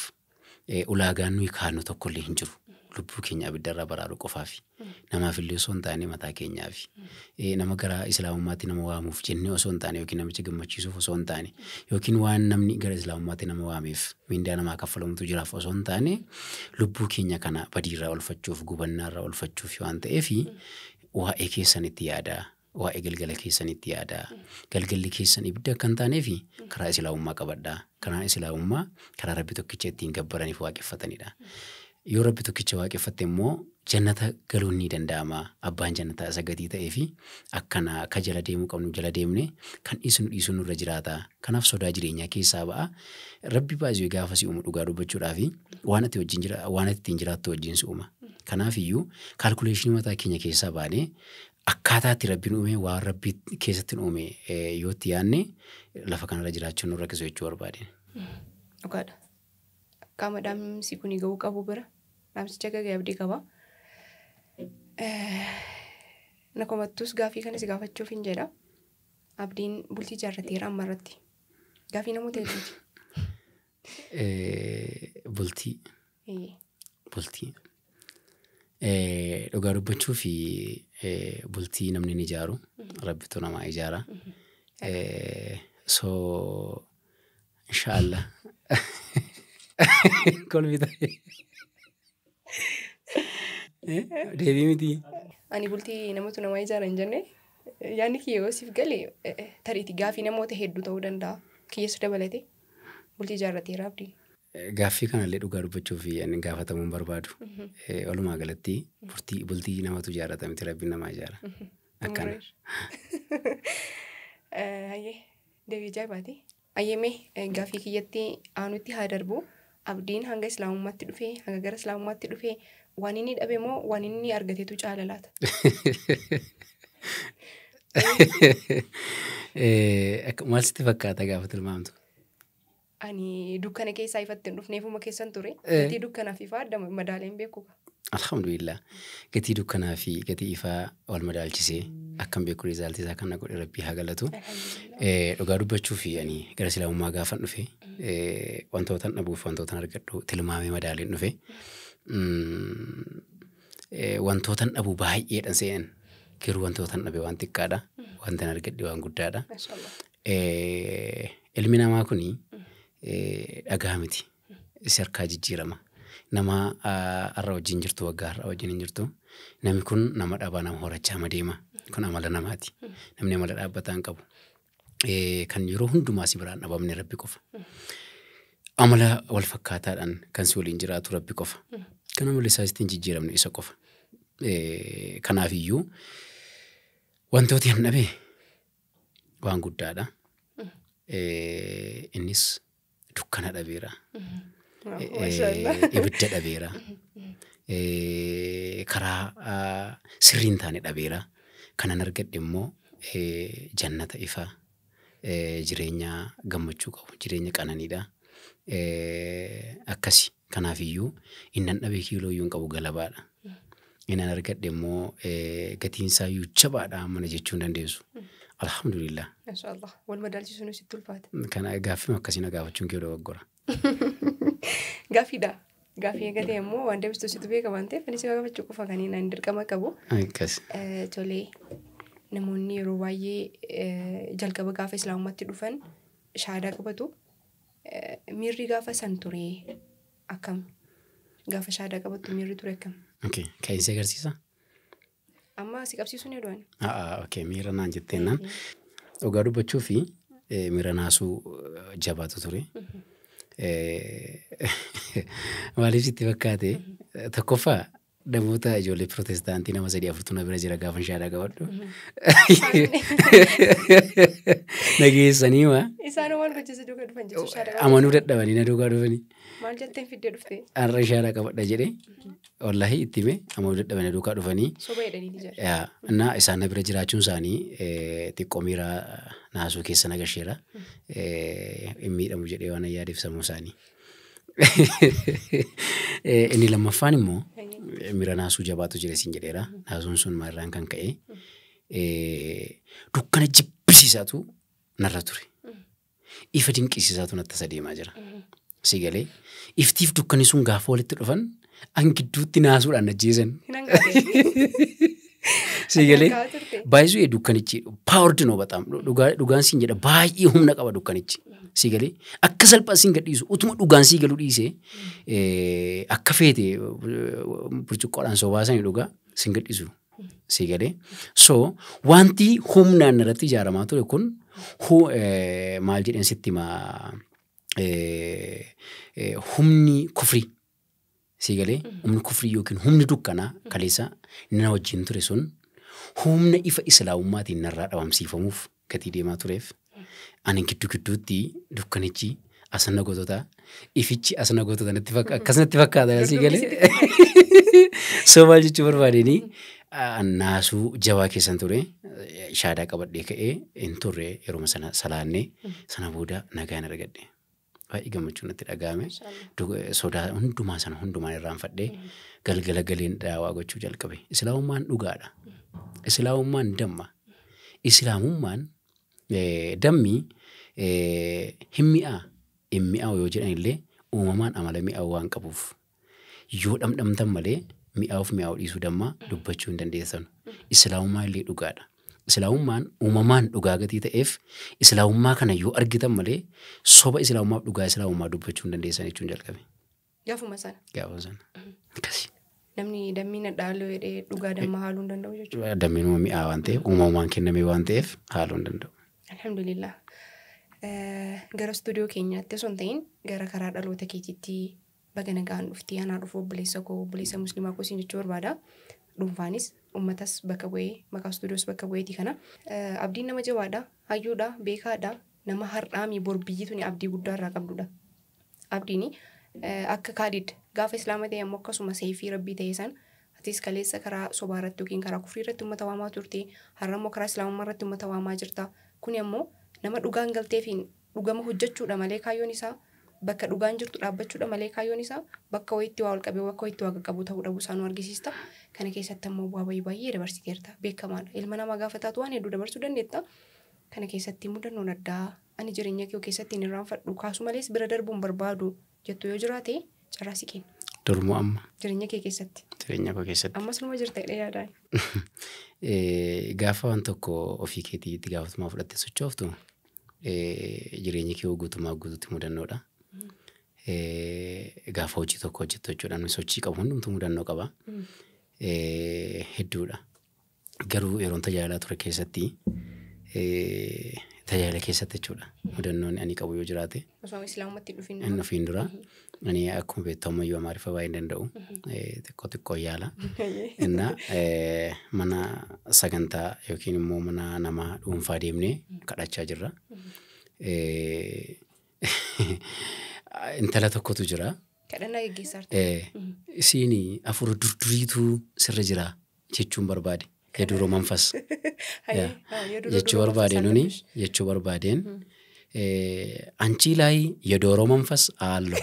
ulaagaan nuyi kaannu tokkollee hin jiru. Lubbuu keenya abiddarraa baraaruu qofaafi. Namaaf illee osoo hin taane mataa keenyaafi. Nama gara islaamummaatti nama waamuuf jennee osoo hin taane yookiin namicha gammachiisuuf osoo hin taane yookiin waan namni gara islaamummaatti nama waameef mindaa namaa kaffalamutu jiraaf osoo hin taane lubbuu keenya kana badiirraa olfachuuf gubannaarraa olfachuuf waan ta'eef waa'ee keessanitti yaadaa waa'ee galgala keessanitti yaadaa. Galgalli keessan ibidda kan taaneefi karaa islaamummaa qabadhaa. Karaa islaamummaa karaa Rabbi tokkicha ittiin gabbaraniif waaqeffatanidha. Yoo Rabbi tokkicha waaqeffatte immoo jannata galuun ni danda'ama. Abbaan jannataa isa gatii ta'ee fi akkana ka jala deemuu qabnu jala deemne kan dhiisnu nurra jiraata. Kanaaf sodaa jireenyaa keessaa ba'a. Rabbi baay'ee gaafa si uumu dhugaa dubbachuudhaaf waan ati ittiin jiraattu wajjin si uuma. Kanaaf iyyuu kaalkuleeshinii mataa keenya keessaa baanee akkaataatti Rabbiin uume waan Rabbi keessatti uume yoo itti yaadne lafa kanarra jiraachuun nurra rakkisu jechuu barbaade. Dhugaadha. Qaama dhaamsi kun ga'uu qabu bira. Dhaamsicha gagee abdii qaba. Nakomattus gaafii kanas gaafachuuf hin jedha. Abdiin bultii jaarrateera amma irratti. Gaafii namoota hedduuti. Bultii. Dhugaa dubbachuu fi bultii namni ni ijaaru. Rabbitu namaa ijaara. So inshaallah. Kolmi ta'e. Deebii miti. Ani bultii namoota namaa ijaara hin jenne yaadni kiyya yoo siif galee tariiti gaafii namoota hedduu ta'uu danda'a. Kiyyas dabalate bultii jaarrateera abdiin. Gaaffii kanallee dhugaa dubbachuu fi inni gaafatamuun barbaadu. Walumaa galatti bultii namatu ijaarrata miti Rabbiin namaa ijaara. Akkana. Ayyee deebii ajaa'ibaati. Ayyeemee gaafii kiyyatti aanutti haa darbu. Abdiin hanga islaamummaatti dhufee hanga gara islaamummaatti dhufee waan inni dhabe moo waan inni argateetu caala laata? Maal sitti fakkaata gaafa tilmaamtu? Ani dukkana keessaa ifatti hin dhufneefuma keessan ture. Gatii dukkanaaf ifaa adda madaaleen beeku. Alhamdulillah. Gatii dukkanaa fi gatii ifaa wal madaalchisee akkam beeku rizaaltii isaa kan godhe Rabbii haa galatu. Dhugaa dubbachuu fi ani gara islaamummaa gaafan dhufe wantootan dhabuuf wantootan argadhu tilmaamee madaaleen dhufe. Wantootan dhabu baay'eedhaan seenan garuu wantootan dhabe waan xiqqaadha. Wantan argadhe waan guddaadha. Ilmi namaa kuni dhagaa miti. Isa harkaa jijjiirama. Nama har'a wajjin jirtu waggaa har'a wajjin hin jirtu. Namni kun nama dhabaa nama horachaa madeema. Kun amala namaati. Namni amala dhaabbataa hin qabu. Kan yeroo hundumaa si biraan dhabamne Rabbi qofa. Amala wal fakkaataadhaan kan si waliin jiraatu Rabbi qofa. Kan amala isaa ittiin jijjiiramne isa qofa. Kanaaf iyyuu wantooti hin dhabe waan guddaadha. Innis dukkana dhabeera. Ibidda dhabeera. Karaa sirriin taane dhabeera. Kanan argadhe immoo jannata ifaa jireenya gammachuu qabu jireenya qananiidha. Akkasi kanaaf iyyuu innan dhabee kiiloo iyyuu hin qabu galabaadha. Innan argadhe immoo gatiin isaa iyyuu jabaadha mana jechuun dandeessu. Alhamdulillah. Mashallah. Wal madaalchisuun sitti ulfaate. Kana gaaffii akkasiin gaafachuun kee dogoggora. Gaaffiidha. Gaaffii eegatee immoo waan deebistu situ beeka waan ta'eef inni si gaafachuu qofa kan inni dirqama qabu. Akkas. Tolee namoonni yeroo baay'ee jalqaba gaafa islaamummaatti dhufan shaadaa qabatu. Miirri gaafa san ture akkam? Gaafa shaadaa qabatu miirri ture akkam? Okay. Kan isa agarsiisa? Amma si qabsiisuun hedduun. Okay. Miira naan jettee naan. Dhugaa dubbachuu fi miira naasuu jabaatu ture. Maaliif sitti fakkaate tokkoffaa namoota ijoollee Pirotestaantii nama 3-4 bira jira gaafa shaadaa qabadhu. Nageessanii maa? Isaan waan hojjetu duukaa dhufan jechuudha shaadaa qabatu. Amanuu dadhabanii na duukaa dhufanii. Maal jetteen fiddee dhuftee? Har'a shaadaa qabadha jedhee wallaahi itti hime amanuu dadhabanii duukaa dhufanii. Soba jedhanii jira. Innaa isaan na bira jiraachuun isaanii xiqqoo miira naasuu keessa nagasheera. Miidhamu jedhee waan yaadeef sammuu isaanii. Inni lammaffaan immoo miira naasuu jabaatu jira siin jedheera. Naasuun sun maalirraan kan ka'e dukkana jibbisiisaatu narra ture. Ifa dinqisiisaatu natti isa deemaa jira. Si galee iftiif dukkanni sun gaafa walitti dhufan an gidduutti naasuudhaan ajjeesan. Si galee baay'ee dukkanichi powered no bataam dhugaan siin jedha baay'ee humna qaba dukkanichi. Si galee akka salphaan siin gadhiisu utuma dhugaan sii galu dhiisee akka feete burcuqqoodhaan soobaasanii dhugaa siin gadhiisu Si galee. So wanti humnaan irratti ijaaramaa ture kun maal jedheen sitti humni kufrii. Si galee humni kufrii yookiin humni dukkanaa kaleessa na wajjin ture sun humna ifa islaamummaatiin narraa dhabamsiifamuuf gatii deemaa tureef ani gidduutti dukkanichi asana gootota ifichi asana gootota natti akkasumatti fakkaata si galee. So maal jechuu barbaadeenii naasuu jabaa keessan ture shaadaa qabadhee ka'ee hin turre yeroo sana salaannee sana booda nagaan argadhe. Baay'ee gammachuun natti dhaga'ame. Sodaa hundumaan irraanfadhee galgala galeen daawaa gochuu jalqabe. Islaamummaan dhugaadha. Islaamummaan damma. Islaamummaan dammi hin mi'aawu yoo jedhan illee uumamaan amala mi'aawu waan qabuuf yoo dhamdhamtan malee mi'aawu dhiisuu dammaa dubbachuu hin dandeessan. Islaamummaa illee dhugaadha. Islaamummaan uumamaan dhugaa gatii ta'eef islaamummaa kana yoo argitan malee soba islaamummaaf dhugaa islaamummaa dubbachuu hin dandeessan jechuun jalqabe. Gaafuma sana. Akkasii. Namni dammiin dhaaloo jedhee dhugaa damma haaluu hin danda'u jechuudha. Dammiin mi'aa waan ta'eef uumamaan kenname waan ta'eef haaluu hin danda'u. Alhamdulillah. Gara stuudiyoo keenyaatti osoo hin ta'in gara karaa dhaloota keetiitti baga nagaan dhuftii anaa dhufu obboleessa musliimaa koo siin jechuu barbaada. Dhuunfaanis uummatas bakka bu'ee maqaa stuudiyoos bakka bu'eeti kana. Abdiin nama jabaadha, hayyuudha, beekaadha, nama har'aamii bor biyyi tuni abdii guddaa irraa qabdudha. Abdiin akka Kaalid gaafa islaama ta'e ammoo akkasuma seefii rabbii ta'e san atis kaleessa karaa sobaa irratti yookiin karaa kufrii irratti uummata waamaa turte har'a immoo karaa islaamummaa irratti uummata waamaa jirta. Kuni ammoo nama dhugaan galteefiin dhugama hojjechuudha malee kaayyoon isaa bakka dhugaan jirtu dhaabbachuudha malee kaayyoon isaa bakka wayitti waa ol qabee bakka wayitti waa qaqqabu ta'uu dhabuu isaa nu argisiista. Kana keessatti ammoo bu'aa baay'ee dabarsiteerta beekamaadha. Ilma namaa gaafa taatu waan hedduu dabarsuu dandeetta. Kana keessatti mudannoon addaa ani jireenya kee keessatti hin irraanfadhu kaasu malees bira darbuun barbaadu jettu yoo jiraate carraa si kenna. Durmoo amma. Jireenya kee keessatti. Jireenya koo keessatti. Ammas numa jirta jedhee yaadaan. Gaafa waan tokko ofii keetiitti gaafatamummaa fudhattee sochooftu jireenya kee guutumaa guutuutti mudannoodha. Gaafa hojii tokko hojjettu jechuudha. Sochii qabu hundumtuu mudannoo qaba. Hedduudha. Garuu yeroon tajaajilaa ture keessatti tajaajila keessatti jechuudha. Mudannoon ani qabu yoo jiraate. Osoo islaamummaatti dhufiin dura. Ani akkuma beektu ammayyuu amaariffa baay'ee hin danda'u. Xiqqoo yaala. Innaa mana sagantaa yookiin immoo mana namaa dhuunfaa deemnee kadhachaa jirra. Intala tokkotu jira. Kadhannaa geggeessaa isiin afur durduriitu sirra jira jechuun barbaade. Yeduroo manfas. Jechuu barbaadeen nuni jechuu barbaadeen anchi laay yeduroo manfas haallo.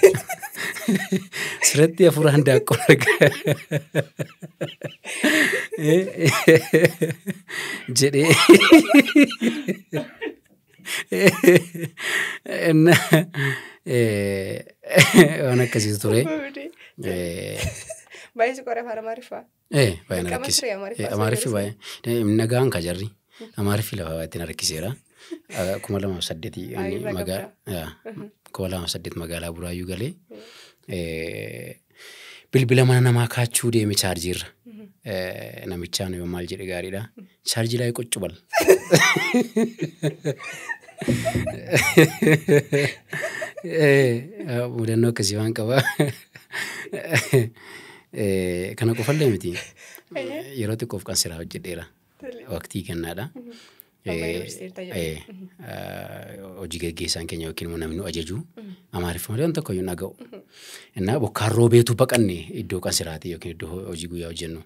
Sirratti afur handaaqqoo argaa. Jedhee. Waan akkasii ture. Baay'ee qoree afaan Amaariffaa. Baay'ee harkisee. Amaariffi baay'ee. Nagaan ka jarri. Amaariffi lafa baay'ee harkiseera. 2008 magaalaa Buraayyuu galee. Bilbila mana namaa kaachuu deeme chaarjiirra. Namichaan yoo maal jedhe gaariidha. Chaarjii laayii qoccubal. Mudannoo akkasii waan qaba. Kana qofallee miti. Yeroo xiqqoof kan siraa hojjedheera. Waqtii kennaadha. Hojii gaggeessaan keenya yookiin immoo namni nu ajaju Amaariffa malee waan tokko iyyuu naga'u. Innaa bokkaan roobeetu baqanne iddoo kan siraati yookiin iddoo hojii guyyaa hojjennu.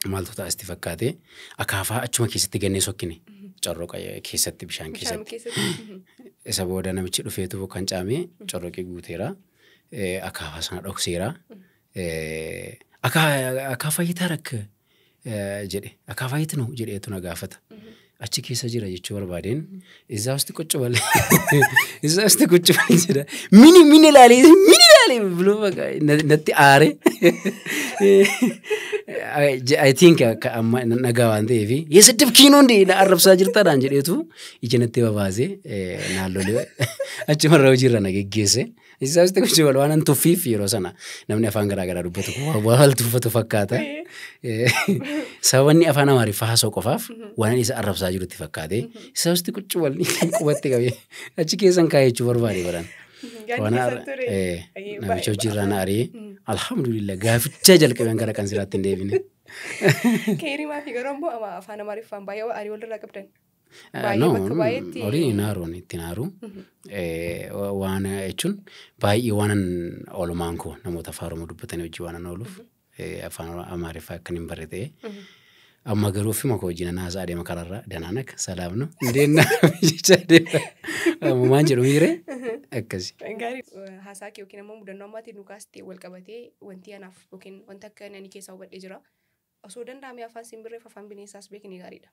Maaltu taasisti fakkaate akaafaa achuma keessatti gannee sokkine. Corroqa keessatti bishaan keessatti. Isa booda namichi dhufeetu kan caamee corroqii guuteera. Akaafaa sana dhokseera. Akaafaa yitaa rakka jedhe. Akaafaa yitinu jedheetu na gaafata. Achi keessa jira jechuu barbaadeen. Isaa usti qoccubal. Isaa usti qoccubal jedha. Mini ilaalee biloo natti aare. I think amma nagaa waan ta'eef የስድብ ኪኖ እንዴ ለአረብሳ ጅርታዳን ጀዴቱ ይጀነቴ ባባዜ ናሎሌ achumarra hojiirra na geggeesse isaas ta'u jibal waan tufiif yeroo sana namni afaan garaa garaa dubbatu waan tuffatu fakkaata sabanni afaan amaariffaa haasoo qofaaf waan isa arrabsaa jirutti fakkaate isaas ta'u jibal qubatti qabe achi keessan kaayechuu barbaade baran waan namicha hojiirra na aree alhamdulillah gaaficha jalqabeen gara kan siraatti hin deebine keerimaa fi garombo afaan amaariffaan baay'ee arii walirraa qabdan. No, ori naaroon itti naaru waan jechuun baay'ee waanan oolumaan koo namoota afaan Oromoo dubbatanii hojii waanan ooluuf afaan Amaariffaa akkan hin barre ta'e amma garuu ofuma koo wajjin naasaa adeema kararraa danaan akka salaamnu indeenna jecha adeema maan jedhu miire akkasi. Haasaa kee yookiin immoo mudannoo ammaatiin dhugaastee wal qabatee wanti anaaf yookiin wanta akka inni keessaa hubadhee jira osoo danda'ame afaan simbirreef afaan bineensaas beekni gaariidha.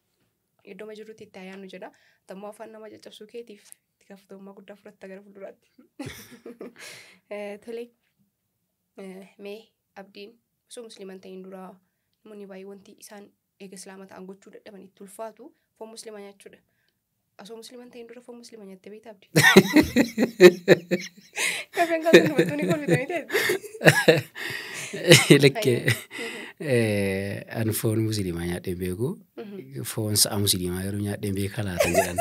Iddoo majiruutti itti ayyaannu jedha. Tammoo afaan nama caccabsuu keetiif itti gaafatamummaa guddaa fudhatta gara fuulduraatti. Tolee, mee abdiin osoo musliiman ta'in dura namoonni baay'ee wanti isaan eega islaama ta'an gochuu dadhaban itti ulfaatu foon musliimaa nyaachuudha. Osoo musliiman ta'in dura foon musliimaa nyaattee beektaa abdii? Kafeen kaasuu dubartoonni kolfitanii ta'e. Lekkee an foon musliimaa nyaadhee beeku foon sa'a musliimaa garuu nyaadhee beekaa laatan jedhan.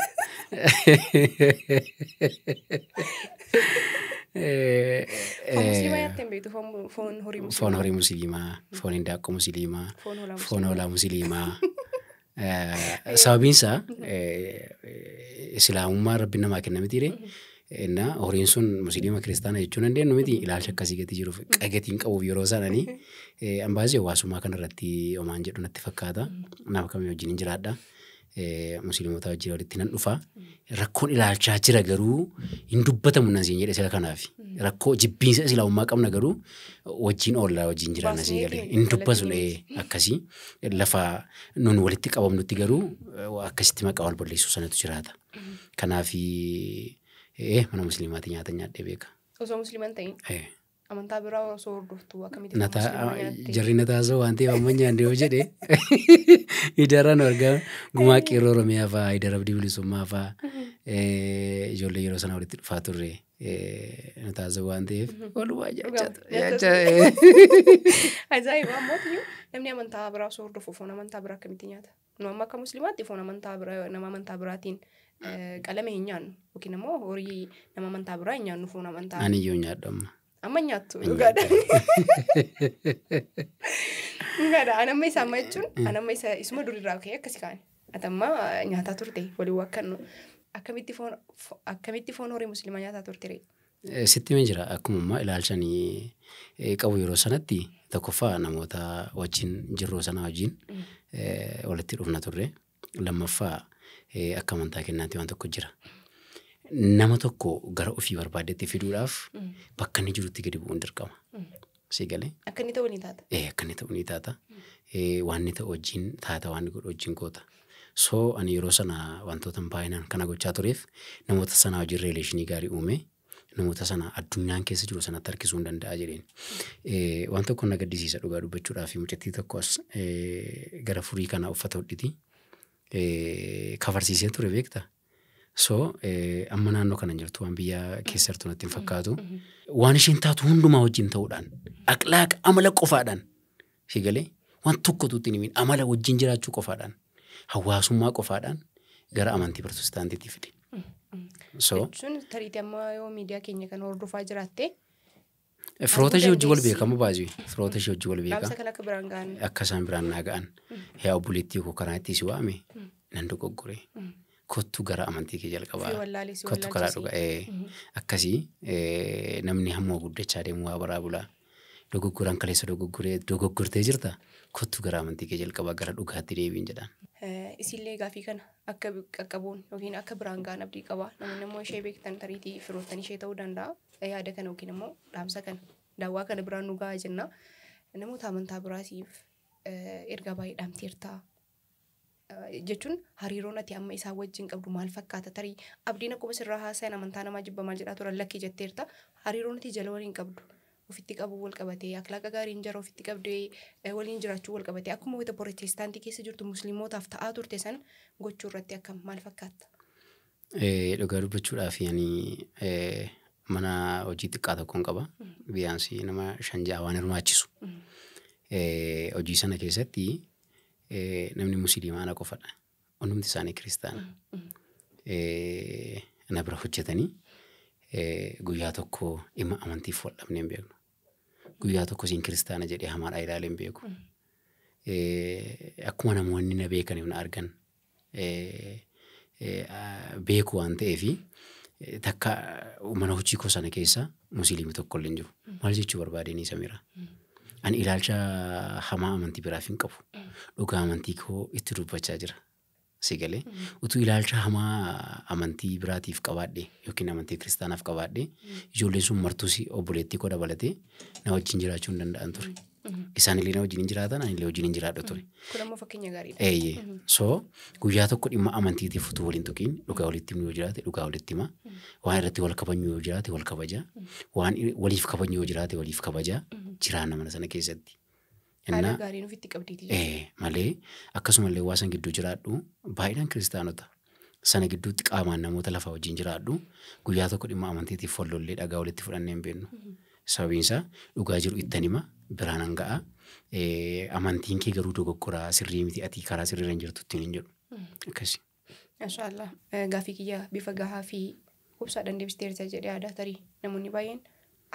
Foon musliimaa nyaattee beektu foon horii musliimaa. Foon horii musliimaa, foon hindaaqqoo musliimaa, foon hoolaa musliimaa. Sababiin isaa islaamummaa rabbi namaa kenna mitiire. Inna horiin sun musliima kiristaana jechuun dandeenyu miti ilaalcha akkasii gati jiruuf qagatiin qabuuf yeroo sananii ambaasii hawaasummaa kanarratti homaan jedhu natti fakkaata. Naaf kamii wajjin hin jiraadha. Musliimota wajjin walitti nan dhufa. Rakkoon ilaalchaa jira garuu hin dubbatamu nan siin jedhe sila kanaaf. Rakkoo jibbiinsa islaamummaa qabna garuu wajjin oollaa wajjin jiraanna siin galee. Hin dubbatu akkasii lafa nun walitti qabamnutti garuu akkasitti maqaa wal balleessuu sanatu jiraata. Kanaafi mana musliimaati nyaata nyaadhee beeka. Osoo musliiman ta'in? Amantaa biraa osoo hordoftu akkamitti jarri na taasoo waan ta'eef amma nyaandee yoo jedhe idaraan argaa gumaa qeerroo Oromiyaa fa'aa idara abdii bilisummaa fa'aa ijoollee yeroo sana walitti dhufaa turre na taasoo waan ta'eef walumaa jaacha. Ajaa'iba ammoo namni amantaa biraa osoo hordofu foon amantaa biraa akkamitti nyaata? Nu amma akka musliimaatti foon amantaa biraa nama amantaa biraatiin qalame hin nyaannu yookiin immoo horii nama amantaa biraa hin nyaannu foon amantaa. Ani iyyuu nyaadhu amma. Amma nyaattu dhugaadha. Dhugaadha. Anamma isaa amma jechuun anamma isaa isuma durirraa ka'ee akkasi kaane. Atamma nyaataa turte walii wakkannu. Akkamitti foon horii musliimaa nyaataa turte ree? Sitti mee jira akkuma ilaalchanii qabu yeroo sanatti tokkoffaa namoota wajjin jirroo sana wajjin walitti dhufna turre. Lammaffaa akka amantaa kennaatti waan tokko jira. Nama tokko gara ofii barbaadetti fiduudhaaf bakka inni jirutti gadi bu'uun dirqama. Si galee? Akka inni ta'u ni taata. Akka inni ta'u ni taata. Waan inni ta'u wajjin taata waan inni godhu wajjin goota. So ani yeroo sana wantoota baay'inaan kana gochaa tureef namoota sana wajjin reeleeshinii gaarii uume namoota sana addunyaan keessa jiru sanatti harkisuu hin danda'a jedheen. Waan tokko na gaddisiisa dhugaa dubbachuudhaaf mucattii tokko as gara furii kana uffata hodhiti. Kafarsiisee ture beektaa? So amma naannoo kana jirtu waan biyya keessa jirtu natti hin fakkaatu. Waan isheen taatu hundumaa wajjin ta'uudhaan akhlaaqa amala qofaadhaan si galee waan tokko tuutti hin amala wajjin jiraachuu qofaadhaan hawaasummaa qofaadhaan gara amantii Pirotestaantiitti fide. So sun tariitii amma yoo miidiyaa keenya kan hordofaa jiraatte firoota ishee hojii wal beekamu baasii firoota ishee hojii wal beeka. Dhaamsa kan akka biraan ga'an. Akka isaan biraan naa ga'an yaa obboleettii koo karaa itti si waame nan dogoggore. Kottu gara amantii kee jalqabaa. Kottu karaa dhugaa. Akkasii namni hamma guddachaa deemu waa baraa bulaa. Dogoggoraan kaleessa dogoggortee jirta. Kottu gara amantii kee jalqabaa gara dhugaatti deebiin jedhaan. Isillee gaafii kana akka qaqqabuun yookiin akka biraan ga'an abdii qabaa. Namoonni immoo ishee beektan tariitii firoottan ishee ta'uu danda'a. Yaada kana yookiin immoo dhaamsa kana daawwaa kana biraan nu gahaa jenna. Namoota amantaa biraatiif erga baay'ee dhaamteertaa. Jechuun hariiroon ati amma isaa wajjin qabdu maal fakkaata tarii abdiin akkuma sirraa haasa'an amantaa namaa jibba maal jedhaa turan lakkii jetteerta hariiroon ati jala waliin qabdu ofitti qabu wal qabatee akhlaaqa gaariin jara ofitti qabdee waliin jiraachuu wal qabatee akkuma wayita Pirootestaantii keessa jirtu musliimotaaf ta'aa turte san gochuu irratti akkam maal fakkaata? Dhugaa dubbachuudhaaf mana hojii xiqqaa tokkoon qaba. Biyyaansi nama 5-6 waan hirmaachisu. Hojii sana keessatti namni musliimaa ana qofadha. Hundumti isaanii kiristaana. Na bira hojjetanii guyyaa tokko dhimma amantiif wal dhabnee hin beeknu. Guyyaa tokko siin kiristaana jedhee hamaadhaa ilaalee hin beeku. Akkuma namoonni na beekaniif na argan beeku waan ta'eefi takka mana hojii koo sana keessa musliimii tokko illee hin jiru. Maal jechuu barbaadanii Samiraa? Ani ilaalcha hamaa amantii biraaf hin qabu. Dhugaa amantii koo itti dubbachaa jira. Sigalee utuu ilaalcha hamaa amantii biraatiif qabaadhe yookiin amantii kiristaanaaf qabaadhe ijoolleen sun martuus obboleettii koo dabalatee na wajjin jiraachuu hin danda'an ture. Isaan illee na wajjin hin jiraatan ani illee wajjin hin jiraadhu ture. Kun ammoo fakkeenya gaariidha. So guyyaa tokko dhimma amantiitiif utuu waliin tuqiin dhugaa walitti himuu yoo jiraate dhugaa walitti hima. Waan irratti wal kabajnu yoo jiraate wal kabaja. Waan waliif kabajnu yoo jiraate waliif kabaja. Jiraanna mana sana keessatti. Haala gaarii nuuf itti qabdiiti. Malee akkasumallee waasan gidduu jiraadhu baay'inaan kiristaanota. Sana gidduutti qaamaan namoota lafaa wajjin jiraadhu guyyaa tokko dhimma amantiitiif wallollee dhagaa walitti fudhannee hin beeknu. Sababiin isaa dhugaa jiru ittan hima biraan hanga'a. Amantiin kee garuu dogoggoraa sirrii miti ati karaa sirriirra hin jirtu ittiin hin jedhu. Akkasi. Maashaallah gaafii kiyya bifa gahaa fi hubsaadhaan deebisteerta jedhee aadaa tarii namoonni baay'een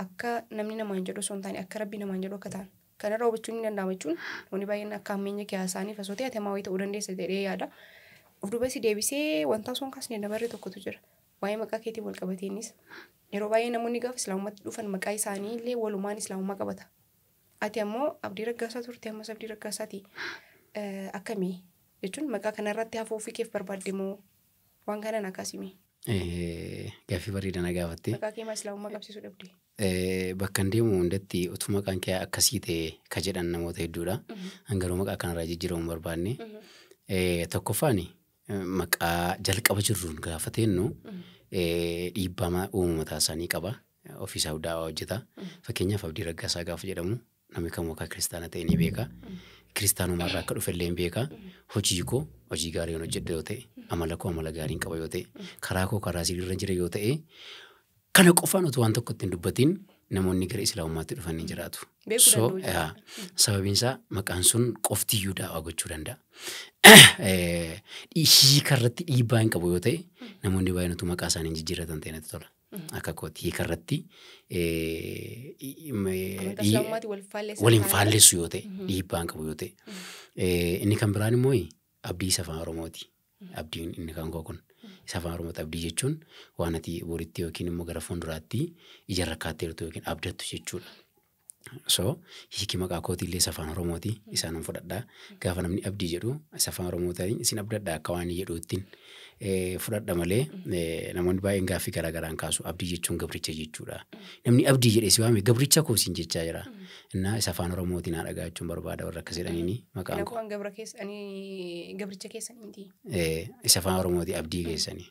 akka namni namaan jedhu osoo hin taane akka rabbi namaan jedhu akka ta'an. Kanarraa hubachuun ni danda'ama jechuun namoonni baay'een akka ammeenya kiyaasaaniif osoo ta'e hamaa wayii ta'uu dandeessa jedhee yaada. Of duuba si deebisee wanta osoo hin kaasne dabarre tokkotu jira. Waa'ee maqaa keetiin wal qabateenis yeroo baay'ee namoonni gaafa islaamummaatti dhufan maqaa isaanii illee walumaan islaamummaa qabata. Ati ammoo Abdii Raggaasaa turte ammas Abdii Raggaasaati. Akkamii jechuun maqaa kanarratti hafuu ofii keef barbaadde moo waan kana na kaasimi? Gaaffii bareedaa na gaafatte. Maqaa kee islaamummaa qabsiisuu dhabde. Bakka hin deemu hundatti utuu maqaan kee akkasii ta'e ka jedhan namoota hedduudha. Hangaruu maqaa kanarraa jijjiiramuu hin barbaanne. Tokkoffaan maqaa jalqaba jirruun gaafa teennu dhiibbaa uumataa isaanii qaba. Ofiisaa hundaa'aa hojjeta. Fakkeenyaaf Abdii Raggaasaa gaafa jedhamu namni kamuu akka kiristaana ta'e ni beeka. Kiristaanumarraa akka dhufe illee ni beeka. Hojii koo hojii gaarii hojjedha yoo ta'e, amala koo amala gaarii qaba yoo ta'e, karaa koo karaa sirriirra jira yoo ta'e, kana qofaan utuu waan tokko ittiin dubbatiin namoonni gara islaamummaatti dhufan ni jiraatu. So sababiin isaa maqaan sun qoftiyyuu daawaa gochuu danda'a. Hiikarratti dhiibbaa hin qabu yoo ta'e namoonni baay'een utuu maqaa isaanii jijjiirratan ta'e natti tola. Akka kooti hiikarratti waliin faallessu yoo ta'e dhiibbaa hin qabu yoo ta'e. Inni kan biraan immoo abdii afaan Oromooti. Abdiin inni kan koo kun. Isa afaan Oromooti abdii jechuun waan ati boritti yookiin immoo gara fuulduraatti ija rakkaatteertu yookiin abdattu jechuudha. So hiiki maqaa kootiillee isa afaan Oromooti isaanan fudhadhaa. Gaafa namni abdii jedhu isa afaan Oromootiin isin abdadhaa akka waan jedhuuttiin fudhadha malee namoonni baay'een gaaffii garaagaraan kaasu abdii jechuun gabricha jechuudha. Namni abdii jedhee si waame gabricha koo siin jechaa jira. Innaa isa afaan Oromootiin haa dhagaa jechuun barbaada warra akkas jedhaniini maqaan koo. Gabricha keessanii miti. Isa afaan Oromooti abdii keessanii.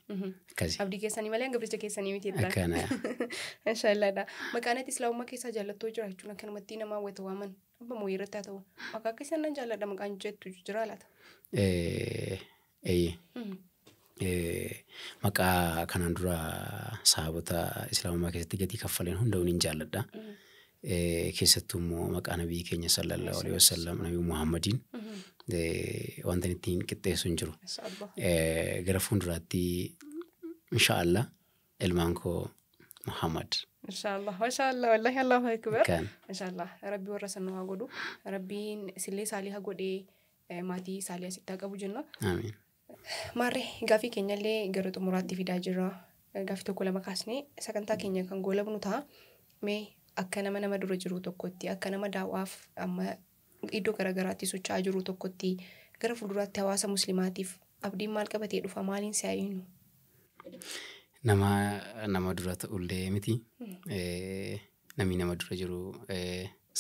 Abdii keessanii malee gabricha keessanii miti. Akkana. Inshaallah. Maqaan ati islaamummaa keessaa jaallattoo jira jechuun akkanumatti nama hawwata waaman. Abba moo irratti haa ta'u. Maqaa keessan nan jaalladha maqaan jettu jira laata? Maqaa kanaan dura sahabota islaamummaa keessatti gatii kaffaleen hunda'uun hin jaalladha. Keessattuu immoo maqaa nabii keenya sallallahu alaihi wasallam nabii Muhammadiin wanta ittiin qixxeessu hin jiru. Gara fuulduraatti inshaallah ilmaan koo Muhammad. Inshaallah wallahi Allahu akbar. Inshaallah rabbi warra sannu haa godhu. Rabbiin sillee saalii haa godhee maatii saalii asitti haa qabu jenna. Amiin. Maarree gaafii keenyallee gara xumuraatti fidaa jirra. Gaafii tokko lama kaasnee sagantaa keenya kan goolabnu ta'a. Mee akka nama dura jiru tokkotti akka nama daawwaaf amma iddoo garaagaraatti socho'aa jiru tokkotti gara fuulduraatti hawaasa musliimaatiif abdiin maal qabatee dhufa maaliin si hayyinu? Nama dura ta'ullee miti. Namni nama dura jiru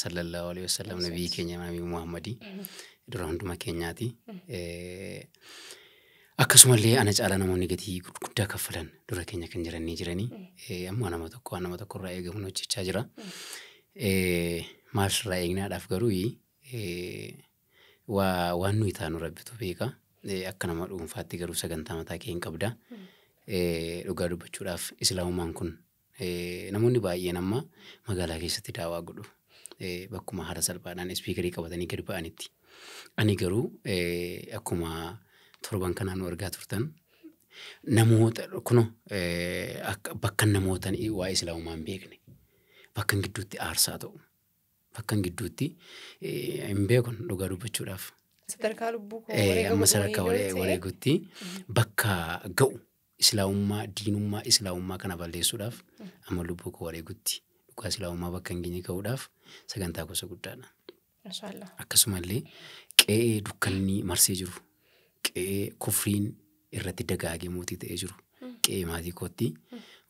sallallahu alaihi wasallam nabii keenya nabii Muhammadii dura hunduma keenyaati. Akkasumallee ana caalaa namoonni gatii guddaa kaffalan dura keenya kan jiranii amma nama tokko irraa eegamuun hojjechaa jira. maal sirraa eegnaadhaaf garuu waan nuyi taanu rabbitu beeka. Akka nama dhuunfaatti garuu sagantaa mataa kee hin qabda. Dhugaa dubbachuudhaaf islaamummaan kun namoonni baay'een amma magaalaa keessatti daawaa godhu. Bakkuma haala salphaadhaan ispiikarii qabatanii gadi ba'anitti. Ani garuu akkuma torban kanaan nu argaa turtan namoota kuno bakka namoota waa islaamummaa hin beekne bakka gidduutti aarsaa ta'u bakka gidduutti hin beekon dhugaa dubbachuudhaaf. Sadarkaa lubbuu koo Amma sadarkaa wareegutti bakka ga'u islaamummaa diinummaa islaamummaa kana balleessuudhaaf amma lubbuu koo wareegutti dhugaa islaamummaa bakka hin geenye ga'uudhaaf sagantaa gosa guddaadha. Akkasumallee qe'ee dukkanni marsee jiru qe'ee kufriin irratti dagaagee mootii ta'ee jiru qe'ee maatii kootti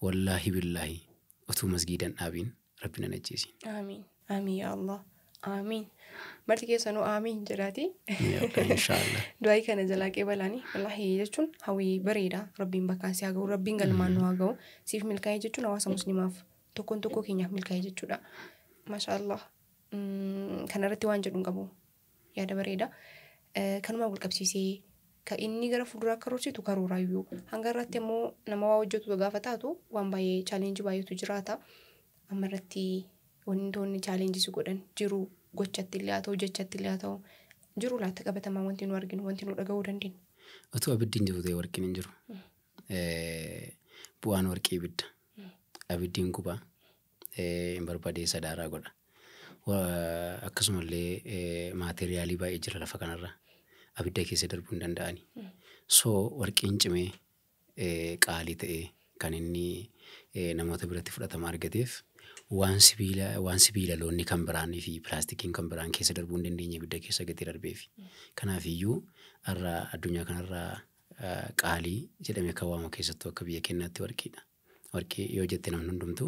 wallaahi billaahi utuu masgiidan dhaabiin rabbi nan ajjeesi. Amiin. Amiin yaa Allah. Amiin. Marti keessanuu amiin jedhaati. Inshaallah. Du'aa kana jalaa qeebalaanii wallaahi jechuun hawwii bareeda rabbiin bakkaan si haa ga'u rabbiin galmaan nu haa ga'u siif milkaa'ee jechuun hawaasa musliimaaf tokkoon tokkoo keenyaaf milkaa'ee jechuudha. Maashaallah. Kanarratti waan jedhu hin qabu yaada bareeda. Kanuma wal qabsiisee kan inni gara fuulduraa karoorsitu karooraayyuu hanga irratti immoo nama waa hojjetu gaafa taatu waan baay'ee chaalenjii baay'eetu jiraata. Amma irratti wantoonni chaalenjii si godhan jiru gochatti illee haa ta'u jechatti illee haa ta'u jiru laata qabatamaa wanti nu arginu wanti nu dhaga'uu dandeenyu. Otoo abiddiin jiru ta'e warqiin hin jiru. Bu'aan warqii ibidda. Abiddiin gubaa hin barbaadeessa daaraa godha. Akkasumallee maateriyaalii baay'ee jira lafa kanarra abidda keessa darbuu hin danda'ani. So warqiin cimee qaalii ta'ee kan inni namoota biratti fudhatama argateef waan sibiila loonni kan biraanii fi pilaastikiin kan biraan keessa darbuu hin dandeenye abidda keessa gadi darbeefi. Kanaafiyyuu har'a addunyaa kanarraa qaalii jedhamee kan waamamu keessattuu akka biyya keenyaatti warqiidha. Warqii yoo jette namni hundumtuu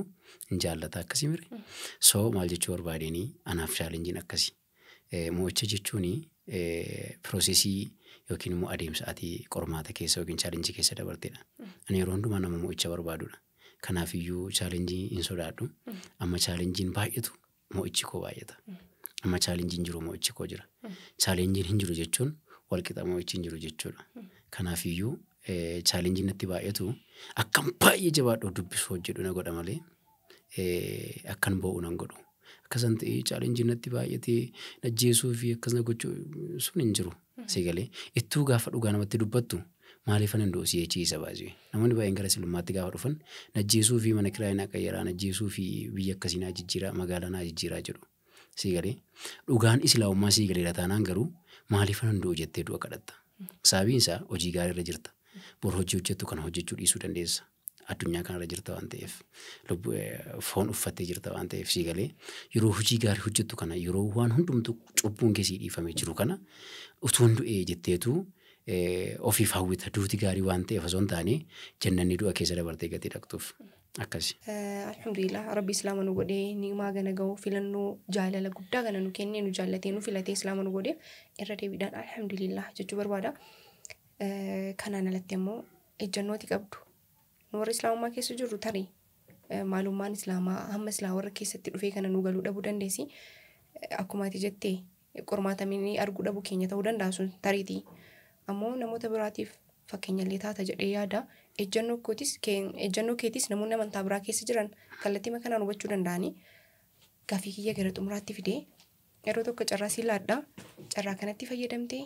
hin jaallata akkasii mire. So maal jechuu barbaadeenii anaaf chaalenjiin akkasii. Mo'icha jechuun piroosesii yookiin immoo adeemsa ati qormaata keessa yookiin chaalenjii keessa dabartedha. Ani yeroo hundumaa nama mo'icha barbaadudha. Kanaafiyyuu chaalenjii hin sodaadhu. Amma chaalenjiin baay'atu mo'ichi koo baay'ata. Amma chaalenjiin jiru mo'ichi koo jira. Chaalenjiin hin jiru jechuun walqixa mo'ichi hin jiru jechuudha. Kanaafiyyuu chaalenjiin natti baay'atu akkan baay'ee jabaadhu dubbisuu hojjedhu na godha malee akkan bo'u nan godhu. Akkasan ta'ee chaalenjiin natti baay'atee najjeesuu fi akkasuma gochuu sun hin jiru. Seegalee ittuu gaafa dhugaa namatti dubbattu maaliif anan doosii eechiisa baasee namoonni baay'een gara silummaatti gaafa dhufan najjeesuu fi mana kiraa naa qayyaraa najjeesuu fi biyya akkasii naa jijjiiraa magaalaa naa jijjiiraa jedhu. Seegalee dhugaan islaamummaa seegalee taanaan garuu maaliif anan do'u jettee du'a kadhatta. Sababiin isaa hojii gaarii irra jirta. Bor hojii hojjettu kana hojjechuu dhiisuu dandeessa. Addunyaa kanarra jirta waan ta'eef foon uffattee jirta waan ta'eef seegalee yeroo hojii gaarii hojjettu kana yeroo waan hundumtu cubbuun keessii dhiifamee jiru kana utuun du'ee jetteetu ofiif hawwita duuti gaarii waan ta'eef osoo hin taane jannanni du'a keessa dabartee gatii dhaqxuuf akkasi. Alhamdulillah rabbi islaama nu godhee ni'imaa gana ga'u filannoo jaalala guddaa gana nu kennee nu jaallatee nu filatee islaama nu godhee irra deebiidhaan alhamdulillah jechuu barbaada. Kanaan alatti immoo ejjannooti qabdu. Nu warra islaamummaa keessa jirru tarii maalummaan islaamaa hamma islaama warra keessatti dhufee kana nu galuu dhabuu dandeessi. Akkuma ati jettee qormaatamanii arguu dhabuu keenya ta'uu danda'a sun tariitii. Ammoo namoota biraatiif fakkeenyallee taata jedhee yaada. Ejjannoo keetis namoonni amantaa biraa keessa jiran kallattii kanaan hubachuu danda'anii gaafii kiyya gara xumuraatti fidee yeroo tokko carraa si laadhaa carraa kanatti fayyadamtee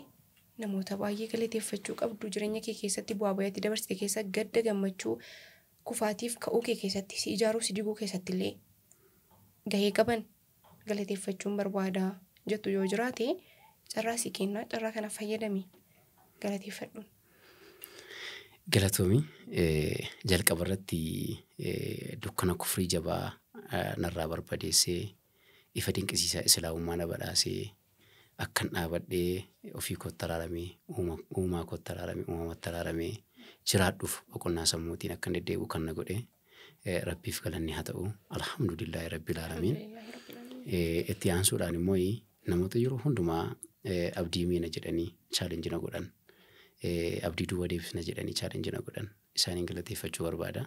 namoota baay'ee galateeffachuu qabdu jireenya kee keessatti bu'aa baay'aatti dabarsite keessa gadda gammachuu kufaatiif ka'uu kee keessatti si ijaaruu si diguu keessatti illee gahee qaban galateeffachuun barbaada jettu yoo jiraate carraa si kenna carraa kana fayyadami galateeffadhu. Galatoomi jalqaba irratti dukkana kufrii jabaa narraa barbadeessee ifa dinqisiisaa islaamummaa na badhaasee akkan dhaabadhee ofii kootti araaramee uumaa kootti araaramee uumamatti araaramee jiraadhuuf boqonnaa sammuutiin akkan deddeebi'u kan na godhe rabbiif galanni haa ta'u alhamdulillahi rabbil aalamiin. Itti aansuudhaan immoo namoota yeroo hundumaa abdii miina jedhanii chaalenjii na godhan abdii duwwaa deebisna jedhanii chaalenjii na godhan isaaniin galateeffachuu barbaada.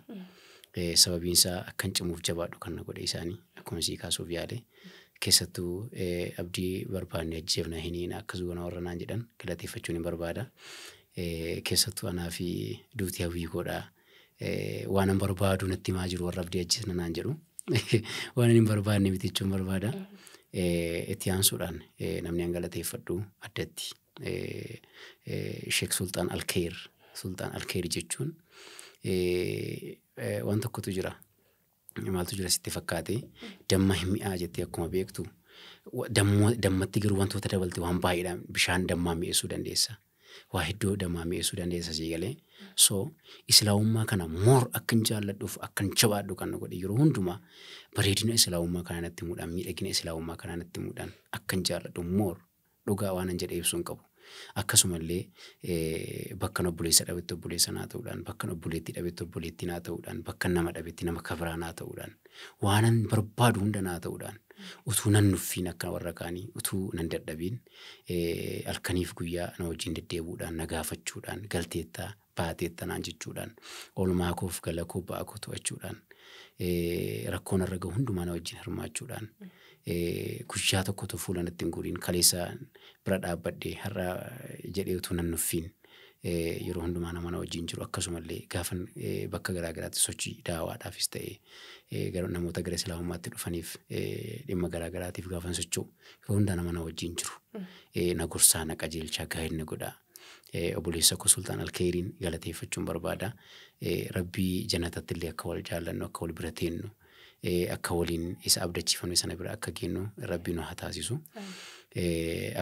Sababiin isaa akkan cimuuf jabaadhu kan na godhe isaanii akkuma sii kaasuuf yaale keessattuu abdii barbaanne ajjeefna hiniin akka zuwana warra naan jedhan galateeffachuun hin barbaada. Keessattuu anaa fi duutii hawwii godhaa waan an barbaadu natti himaa jiru warra abdii ajjeesna naan jedhu waan hin barbaanne mitichuun barbaada. Itti aansuudhaan namni an galateeffadhu addatti Sheek Sultaan Alkeer jechuun waan tokkotu jira. Maaltu jira sitti fakkaate damma hin mi'aa jettee akkuma beektu dammatti garuu wantoota dabalte waan baay'eedhaan bishaan dammaa mi'eessuu dandeessa. Waa hedduu dammaa mi'eessuu dandeessa sii galee. So islaamummaa kana moor akkan jaalladhuuf akkan jabaadhu kan godhe yeroo hundumaa bareedina islaamummaa kana natti muudhaan miidhagina islaamummaa kana natti muudhaan akkan jaalladhu moor dhugaa waan an jedhee ibsuun qabu. Akkasumallee bakka obboleessa dhabetti obboleessa naa ta'uudhaan bakka obboleetti dhabetti obboleetti naa ta'uudhaan bakka nama dhabetti nama kabiraa naa ta'uudhaan waanan barbaadu hunda naa ta'uudhaan utuu nan nuffiin akka warra kaanii utuu nan dadhabiin halkaniif guyyaa na wajjin deddeebuudhaan na gaafachuudhaan galteettaa baateetta naan jechuudhaan oolmaa koof gala koo ba'aa koo to'achuudhaan rakkoon irra gahu hundumaa na wajjin hirmaachuudhaan guyyaa tokkotu fuula natti hin guuriin kaleessa bira dhaabbadhee har'a jedhee utuu nan nuffiin yeroo hundumaa nama na wajjin jiru akkasumallee gaafan bakka garaagaraatti sochii daawaadhaafis ta'ee namoota gara islaamummaatti dhufaniif dhimma garaagaraatiif gaafan socho'u yeroo hundaa nama na wajjin jiru na gorsaa na qajeelchaa gaa'in na godhaa. Obboleessa koo Sultaan Alkeeriin galateeffachuun barbaada. Rabbii jannatatti illee akka wal jaallannu akka wal bira teennu akka waliin isa abdachiifamne sana bira akka geennu Rabbii nu haa taasisu.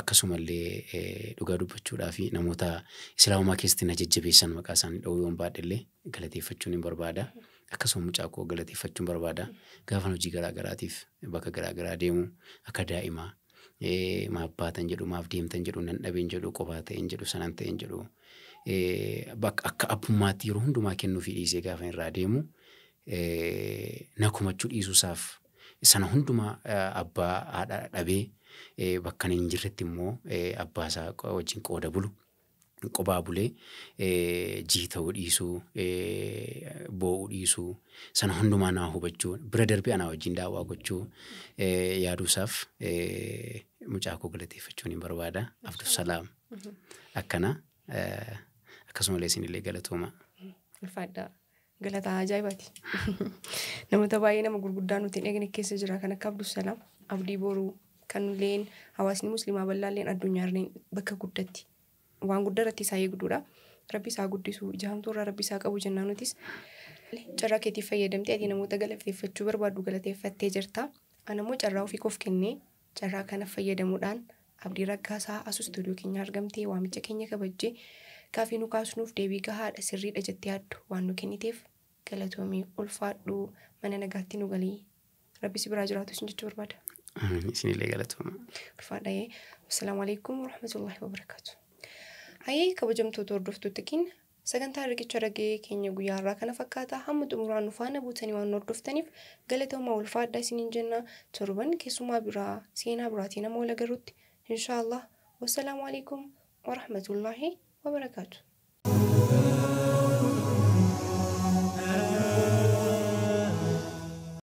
Akkasumallee dhugaa dubbachuudhaa fi namoota islaamummaa keessatti na jajjabeessan maqaa isaanii dha'uu yoon baadhillee galateeffachuun hin barbaada. Akkasuma mucaa koo galateeffachuun barbaada. Gaafan hojii garaagaraatiif bakka garaagaraa deemu akka daa'imaa maaf baatan jedhu maaf deemtan jedhu nan dhabeen jedhu qophaa ta'een jedhu sanan ta'een jedhu akka abbummaatti yeroo hundumaa kennuu fi dhiisee gaafa irraa deemu na komachuu dhiisuusaaf sana hundumaa abbaa haadha dhabee bakka hin jirretti immoo abbaa isaa wajjin qooda bulu qophaa bulee jiita'uu dhiisuu boo'uu dhiisuu sana hundumaa naa hubachuu bira darbee anaa wajjin daawwaa gochuu yaaduusaaf mucaa koo galateeffachuun hin barbaada. Abduu Salaam akkana akkasumallee isinillee galatooma. Ulfaadhaa galataa ajaa'ibaati. Namoota baay'ee nama gurguddaa nuti hin eegne keessa jira kan akka Abduu Salaam abdii boruu kan illeen hawaasni musliimaa bal'aalleen addunyaarreen bakka guddatti waan guddaa irratti isaa eegduudha. Rabbi isaa guddisuu ijaamtoorraa Rabbi isaa qabu jennaan nutis carraa keetiif fayyadamtee ati namoota galateeffachuu barbaaddu galateeffattee jirta. Anammoo carraa ofii koof kennee carraa kana fayyadamuudhaan Abdii Raggaasaa asuu istuudiyoo keenya argamtee waamicha keenya kabajjee gaafii nu kaasnuuf deebii gahaadha sirriidha jettee yaaddu waan nu kenniteef galatoomii ulfaadhu mana nagaatti nu galii Rabbi si biraa jiraatu isin jechuu barbaada. Isinillee galatooma. Ulfaadha. Assalaamu alaikum warahmatullahi wabarakaatu. Hayyee kabajamtoota hordoftoota keenya sagantaa riqicha ragee keenya guyyaa har'aa kana fakkaata hamma xumuraan nu faana buutanii waan hordoftaniif galatooma ulfaadhaa isiniin jenna. Torban keessumaa biraa seenaa biraatiin nama wal agaruutti inshaallah. Wassalaamu alaikum warahmatullahi wabarakaatu.